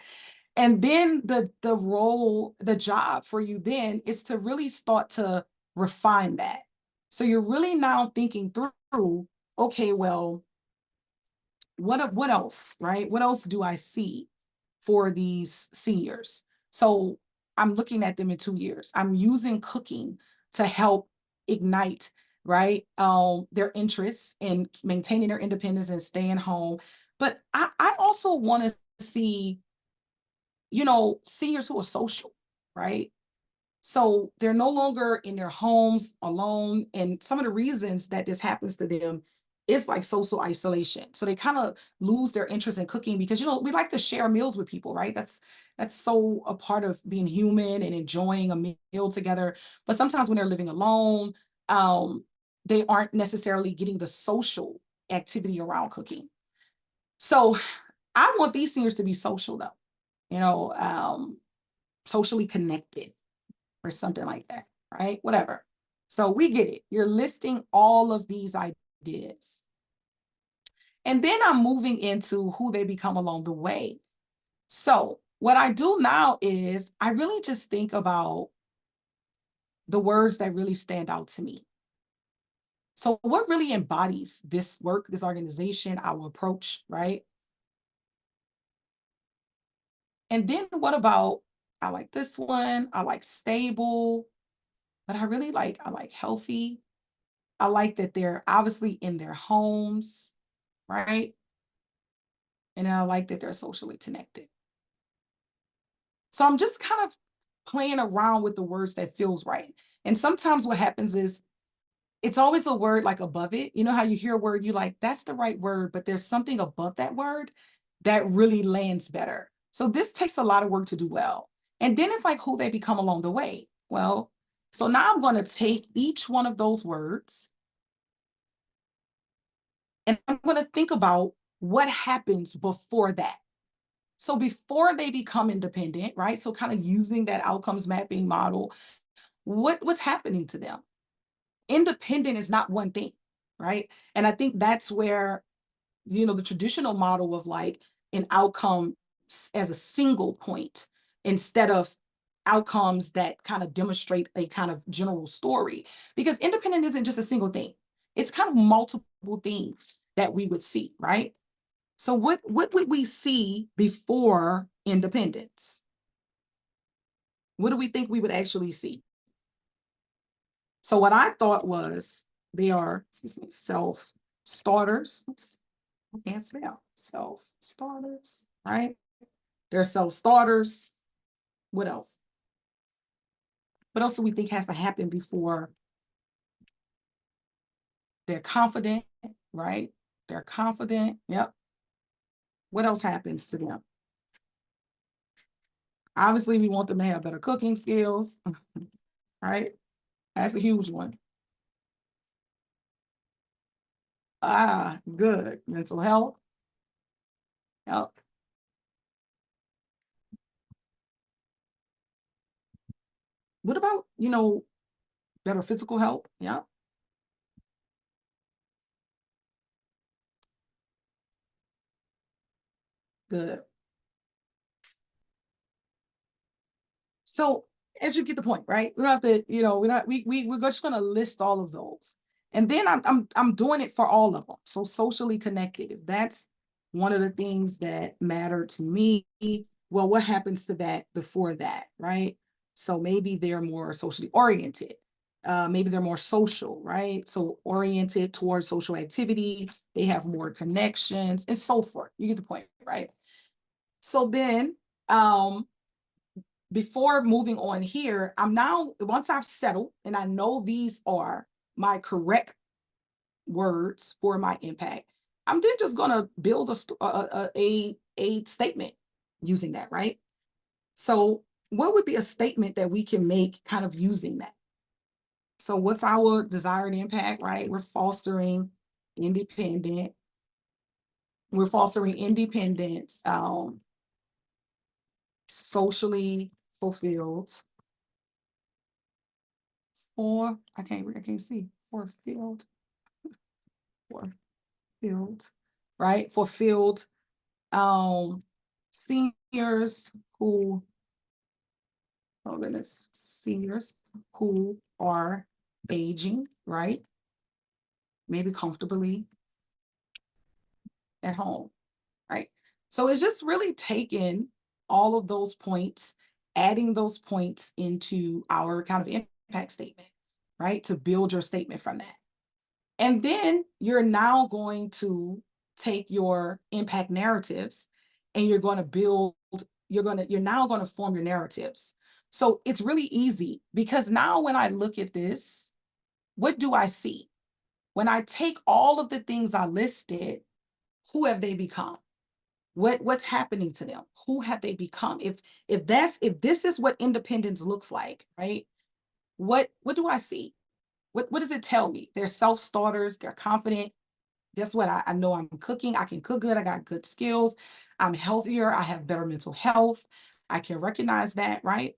And then the job for you then is to really start to refine that. So you're really now thinking through, okay, well, what else, right? What else do I see for these seniors? So I'm looking at them in 2 years. I'm using cooking to help ignite, right? Their interests in maintaining their independence and staying home. But I also want to see, seniors who are social, right? So they're no longer in their homes alone. And some of the reasons that this happens to them is like social isolation. So they kind of lose their interest in cooking because, we like to share meals with people, right? That's so a part of being human and enjoying a meal together. But sometimes when they're living alone, they aren't necessarily getting the social activity around cooking. So I want these seniors to be social though, socially connected or something like that, right? Whatever. So we get it. You're listing all of these ideas. And then I'm moving into who they become along the way. So what I do now is I really just think about the words that really stand out to me. So what really embodies this work, this organization, our approach, right? And then what about, I like this one, I like stable, but I like healthy. I like that they're obviously in their homes, right? And I like that they're socially connected. So I'm just kind of playing around with the words that feels right. And sometimes what happens is it's always a word like above it. You know how you hear a word, you like, that's the right word, but there's something above that word that really lands better. So this takes a lot of work to do well. And then it's like who they become along the way. Well, so now I'm going to take each one of those words and I'm going to think about what happens before that? So before they become independent, right? So kind of using that outcomes mapping model, what's happening to them? Independent is not one thing, right? And I think that's where, you know, the traditional model of like an outcome as a single point instead of outcomes that kind of demonstrate a kind of general story, because independent isn't just a single thing. It's kind of multiple things that we would see, right? So what would we see before independence? What do we think we would actually see? So what I thought was they are, excuse me, self-starters. Oops, I can't spell. Self-starters, right? They're self-starters. What else? What else do we think has to happen before they're confident, right? They're confident. Yep. What else happens to them? Obviously, we want them to have better cooking skills, right? That's a huge one. Ah, good. Mental health. Yep. What about, you know, better physical health? Yep. Good. So as you get the point, right? We don't have to, you know, we're just gonna list all of those. And then I'm doing it for all of them. So socially connected, if that's one of the things that matter to me, well, what happens to that before that, right? So maybe they're more socially oriented. Maybe they're more social, right? So oriented towards social activity, they have more connections and so forth. You get the point, right? So then, before moving on here, I'm now, once I've settled and I know these are my correct words for my impact, I'm then just going to build a statement using that, right? So what would be a statement that we can make kind of using that? So what's our desired impact, right? We're fostering independence, socially fulfilled, I can't see, fulfilled, right? Fulfilled seniors who, oh goodness, seniors who are aging, right? Maybe comfortably at home, right? So it's just really taking all of those points, adding those points into our kind of impact statement, right? To build your statement from that. And then you're now going to take your impact narratives and you're going to build, you're now going to form your narratives. So it's really easy because now when I look at this, what do I see? When I take all of the things I listed, who have they become? What's happening to them? Who have they become? If this is what independence looks like, right? What do I see? What does it tell me? They're self-starters, they're confident. Guess what? I know I'm cooking, I can cook good, I got good skills, I'm healthier, I have better mental health. I can recognize that, right?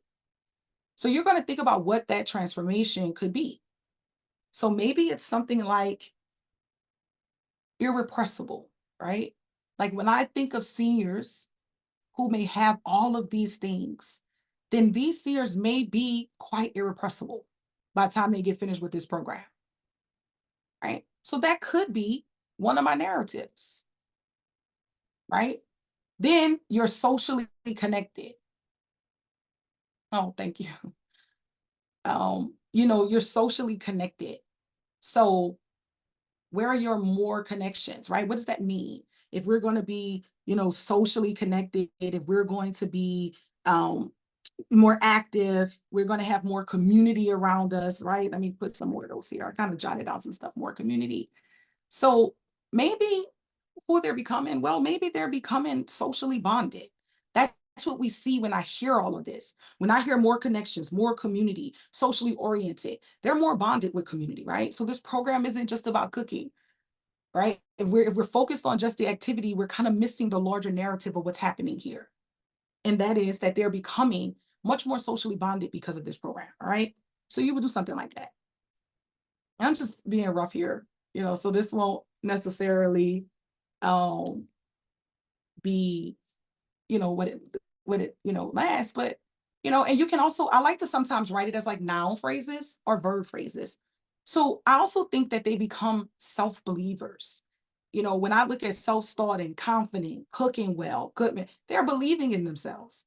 So you're going to think about what that transformation could be. So maybe it's something like irrepressible, right? Like when I think of seniors who may have all of these things, then these seniors may be quite irrepressible by the time they get finished with this program, right? So that could be one of my narratives, right? Then you're socially connected. Oh, thank you. You know, you're socially connected. So where are your more connections, right? What does that mean? If we're going to be, you know, socially connected, if we're going to be more active, we're going to have more community around us, right? Let me put some more of those here. I kind of jotted down some stuff, more community. So maybe who they're becoming, well, maybe they're becoming socially bonded. That's what we see when I hear all of this. When I hear more connections, more community, socially oriented, they're more bonded with community, right? So this program isn't just about cooking. right? If we're focused on just the activity, we're kind of missing the larger narrative of what's happening here. And that is that they're becoming much more socially bonded because of this program, all right? So you would do something like that. And I'm just being rough here, so this won't necessarily be, what it lasts, but, and you can also, I like to sometimes write it as like noun phrases or verb phrases. So I also think that they become self-believers. When I look at self-starting, confident, cooking well, good, they're believing in themselves,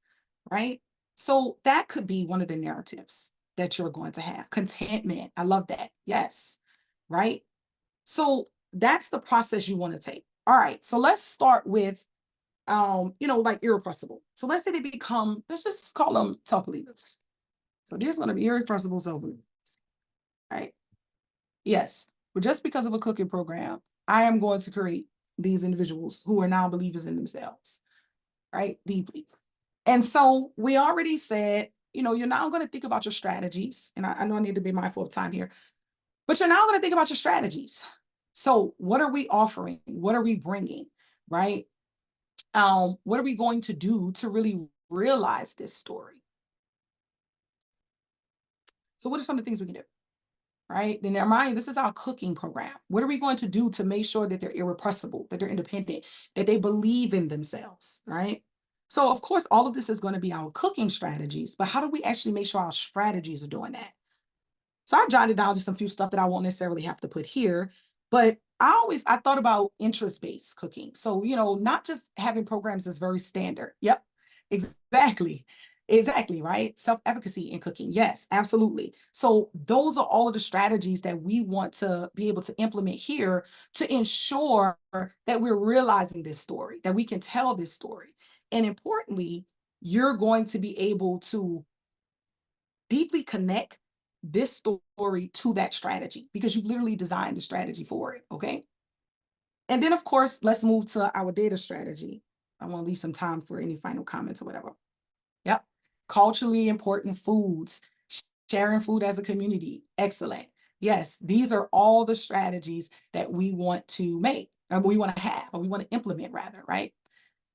right? So that could be one of the narratives that you're going to have. Contentment, I love that. Yes, right? So that's the process you want to take. All right, so let's start with, like irrepressible. So let's say they become, let's just call them tough believers. So there's going to be irrepressible self-believers, right? Yes, but just because of a cooking program, I am going to create these individuals who are now believers in themselves, right? Deeply. And so we already said, you're now going to think about your strategies. And I know I need to be mindful of time here, but you're now going to think about your strategies. So what are we offering? What are we bringing, right? What are we going to do to really realize this story? So what are some of the things we can do? Right? Then remind you, this is our cooking program. What are we going to do to make sure that they're irrepressible, that they're independent, that they believe in themselves, right? So of course, all of this is going to be our cooking strategies, but how do we actually make sure our strategies are doing that? So I jotted down just a few stuff that I won't necessarily have to put here, but I thought about interest-based cooking. So, not just having programs that's very standard. Yep, exactly. Exactly, right? Self-efficacy in cooking. Yes, absolutely. So those are all of the strategies that we want to be able to implement here to ensure that we're realizing this story, that we can tell this story. And importantly, you're going to be able to deeply connect this story to that strategy because you've literally designed the strategy for it, okay? And then, of course, let's move to our data strategy. I want to leave some time for any final comments or whatever. Yep. Culturally important foods, sharing food as a community. Excellent. Yes, these are all the strategies that we want to make, or we want to have, or we want to implement rather, right?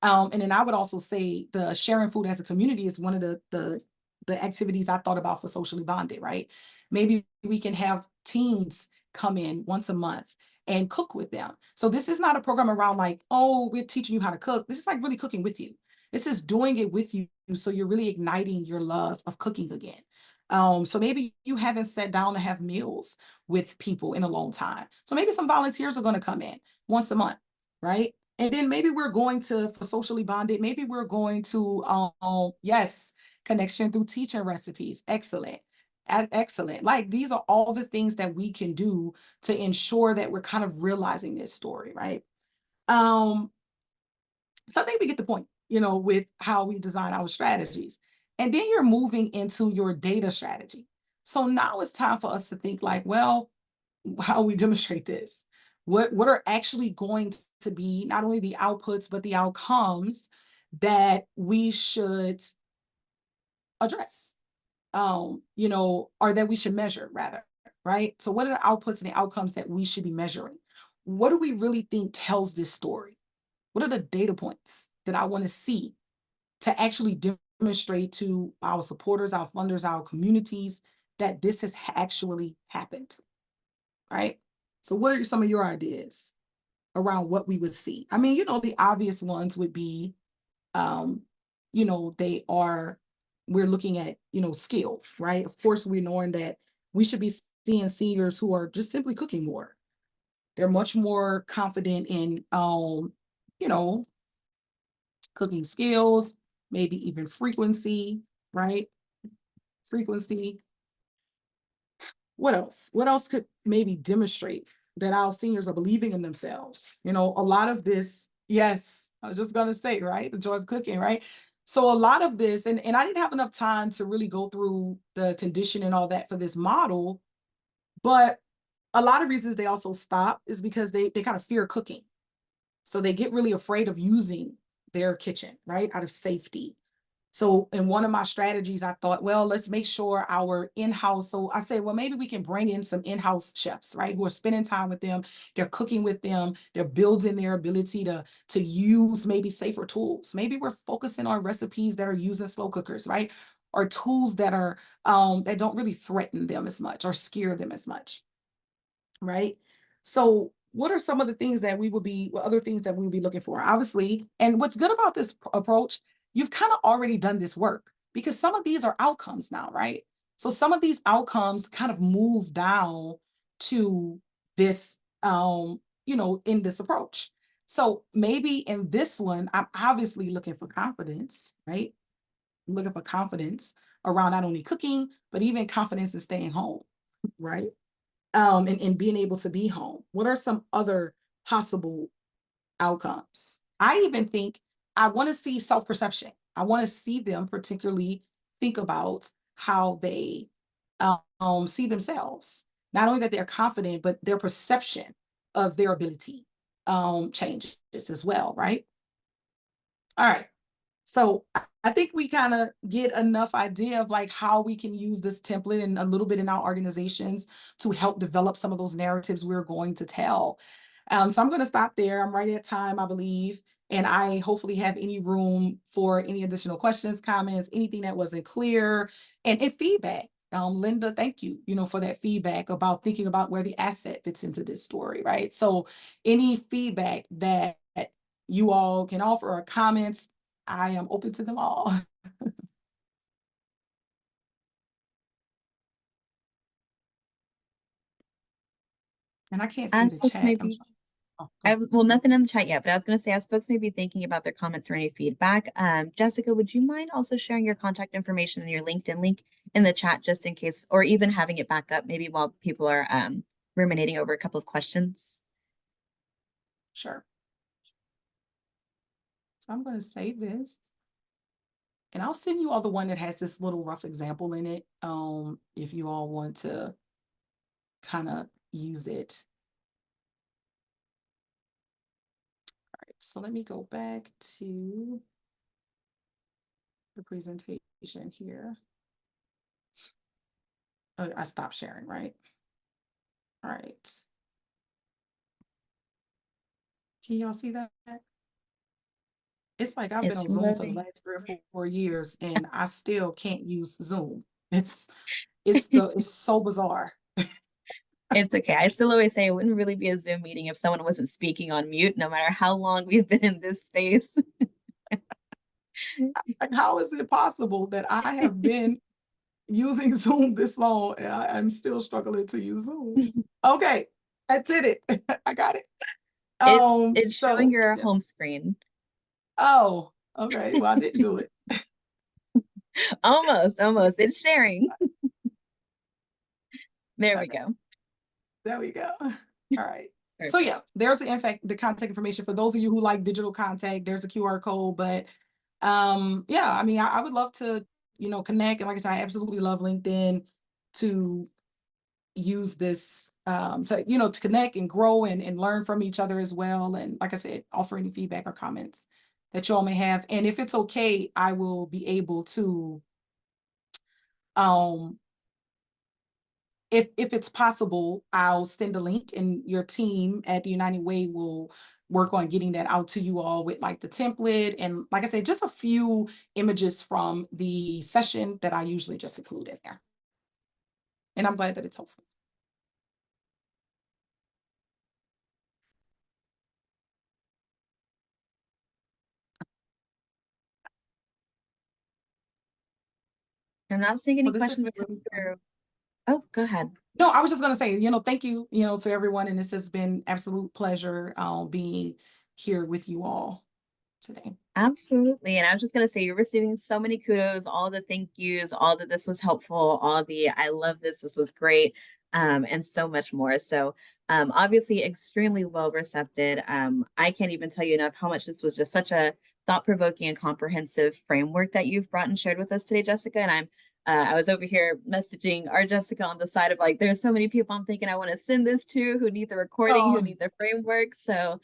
And then I would also say the sharing food as a community is one of the activities I thought about for socially bonded, right? Maybe we can have teens come in once a month and cook with them. So this is not a program around like, oh, we're teaching you how to cook. This is like really cooking with you. This is doing it with you. So you're really igniting your love of cooking again. So maybe you haven't sat down to have meals with people in a long time. So maybe some volunteers are going to come in once a month, right? And then maybe we're going to, for socially bonded, maybe we're going to, yes, connection through teaching recipes. Excellent. Excellent. Like these are all the things that we can do to ensure that we're kind of realizing this story, right? So I think we get the point, with how we design our strategies. And then you're moving into your data strategy. So now it's time for us to think like, well, how we demonstrate this? What are actually going to be not only the outputs, but the outcomes that we should address, or that we should measure rather, right? So what are the outputs and the outcomes that we should be measuring? What do we really think tells this story? What are the data points that I want to see to actually demonstrate to our supporters, our funders, our communities that this has actually happened, right? So what are some of your ideas around what we would see? I mean, the obvious ones would be, we're looking at, skill, right? Of course, we're knowing that we should be seeing seniors who are just simply cooking more. They're much more confident in, cooking skills, maybe even frequency, right? Frequency. What else? What else could maybe demonstrate that our seniors are believing in themselves? A lot of this, yes, I was just going to say, right? The joy of cooking, right? So a lot of this, and I didn't have enough time to really go through the condition and all that for this model, but a lot of reasons they also stop is because they kind of fear cooking. So they get really afraid of using their kitchen, right? Out of safety. So in one of my strategies, I thought, well, let's make sure our in-house. So I said, well, maybe we can bring in some in-house chefs, right? Who are spending time with them. They're cooking with them. They're building their ability to use maybe safer tools. Maybe we're focusing on recipes that are using slow cookers, right? Or tools that are that don't really threaten them as much or scare them as much, right? So what are some of the things that other things that we would be looking for? Obviously, and what's good about this approach, you've kind of already done this work because some of these are outcomes now, right? So some of these outcomes kind of move down to this, in this approach. So maybe in this one, I'm obviously looking for confidence, right? I'm looking for confidence around not only cooking, but even confidence in staying home, right? And being able to be home. What are some other possible outcomes? I even think I want to see self-perception. I want to see them particularly think about how they see themselves. Not only that they're confident, but their perception of their ability changes as well, right? All right. So I think we kind of get enough idea of like how we can use this template and a little bit in our organizations to help develop some of those narratives we're going to tell. So I'm going to stop there. I'm right at time, I believe, and I hopefully have any room for any additional questions, comments, anything that wasn't clear, and feedback. Linda, thank you, for that feedback about thinking about where the asset fits into this story, right? So any feedback that you all can offer or comments, I am open to them all. And I can't see As the folks chat. maybe Oh, go ahead. well, nothing in the chat yet, but I was going to say, as folks may be thinking about their comments or any feedback, Jessica, would you mind also sharing your contact information and your LinkedIn link in the chat just in case, or even having it back up maybe while people are ruminating over a couple of questions? Sure. So I'm going to save this. And I'll send you all the one that has this little rough example in it, if you all want to kind of use it. All right, so let me go back to the presentation here. Oh, I stopped sharing, right? All right. Can y'all see that? It's like I've been It's on Zoom for the loading. last 3 or 4 years and I still can't use Zoom. It's so bizarre. It's okay. I still always say it wouldn't really be a Zoom meeting if someone wasn't speaking on mute, no matter how long we've been in this space. Like, how is it possible that I have been using Zoom this long and I'm still struggling to use Zoom? Okay, I did it. I got it. It's showing So your yeah. home screen. Oh, okay. Well, I didn't do it. Almost. It's sharing. There we Okay, go. there we go. All right. So Perfect. yeah, there's the contact information for those of you who like digital contact. There's a QR code, but yeah, I mean, I would love to, connect. And like I said, I absolutely love LinkedIn to use this to connect and grow and learn from each other as well. And like I said, offer any feedback or comments that you all may have. And if it's okay, I will be able to um if it's possible, I'll send a link and your team at the United Way will work on getting that out to you all with like the template. And like I said, just a few images from the session that I usually just include in there. And I'm glad that it's helpful. I'm not seeing any Well, this has questions been come really fun. through. Oh, go ahead. No, I was just going to say, thank you, to everyone. And this has been absolute pleasure being here with you all today. Absolutely. And I was just going to say, you're receiving so many kudos, all the thank yous, all that this was helpful, all the I love this was great, and so much more. So obviously extremely well recepted. I can't even tell you enough how much this was just such a thought-provoking and comprehensive framework that you've brought and shared with us today, Jessica. And I was over here messaging our Jessica on the side of like, there's so many people I'm thinking I want to send this to who need the recording, who Oh, need the framework. So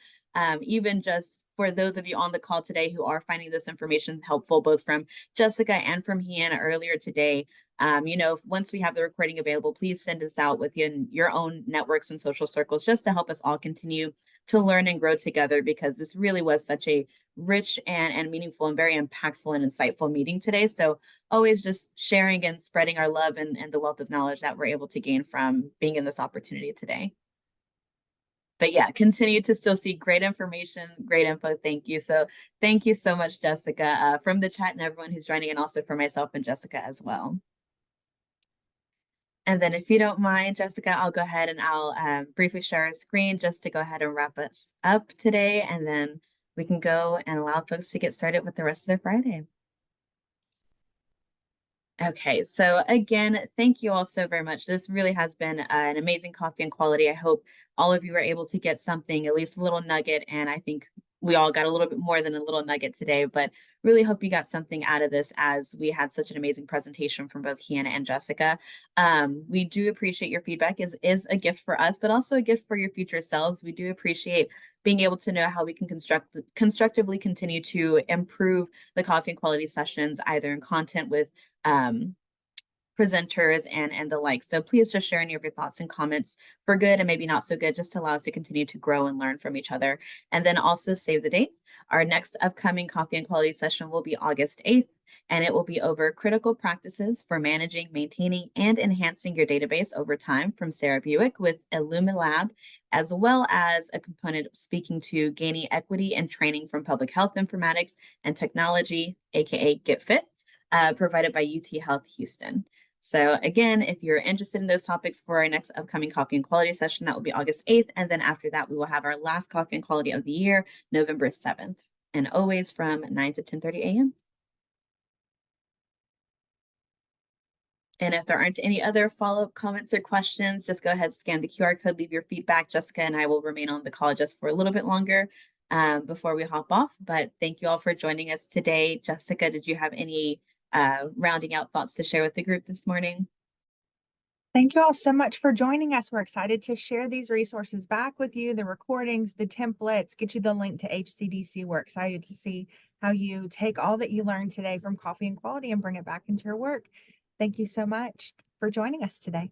even just for those of you on the call today who are finding this information helpful, both from Jessica and from Hannah earlier today, once we have the recording available, please send us out within your own networks and social circles just to help us all continue to learn and grow together, because this really was such a rich and meaningful and very impactful and insightful meeting today. So always just sharing and spreading our love and the wealth of knowledge that we're able to gain from being in this opportunity today. But yeah, continue to still see great information, great info. Thank you. So thank you so much, Jessica, from the chat and everyone who's joining, and also for myself and Jessica as well. And then if you don't mind, Jessica, I'll go ahead and I'll briefly share our screen just to go ahead and wrap us up today. And then we can go and allow folks to get started with the rest of their Friday. Okay, so again, thank you all so very much. This really has been an amazing coffee and quality. I hope all of you were able to get something, at least a little nugget. And I think we all got a little bit more than a little nugget today, but really hope you got something out of this, as we had such an amazing presentation from both Hannah and Jessica. We do appreciate your feedback. Is a gift for us, but also a gift for your future selves. We do appreciate being able to know how we can constructively continue to improve the coffee and quality sessions, either in content with presenters and the like. So please just share any of your thoughts and comments, for good and maybe not so good, just to allow us to continue to grow and learn from each other. And then also save the dates. Our next upcoming coffee and quality session will be August 8th, and it will be over critical practices for managing, maintaining, and enhancing your database over time, from Sarah Buick with Illumilab, as well as a component speaking to gaining equity and training from Public Health Informatics and Technology, aka GetFit, provided by UT Health Houston. So again, if you're interested in those topics for our next upcoming coffee and quality session, that will be August 8th. And then after that, we will have our last coffee and quality of the year, November 7th, and always from 9 to 10:30 a.m. And if there aren't any other follow-up comments or questions, just go ahead, scan the QR code, leave your feedback. Jessica and I will remain on the call just for a little bit longer before we hop off. But thank you all for joining us today. Jessica, did you have any rounding out thoughts to share with the group this morning? Thank you all so much for joining us. We're excited to share these resources back with you, the recordings, the templates, get you the link to HCDC. We're excited to see how you take all that you learned today from coffee and quality and bring it back into your work. Thank you so much for joining us today.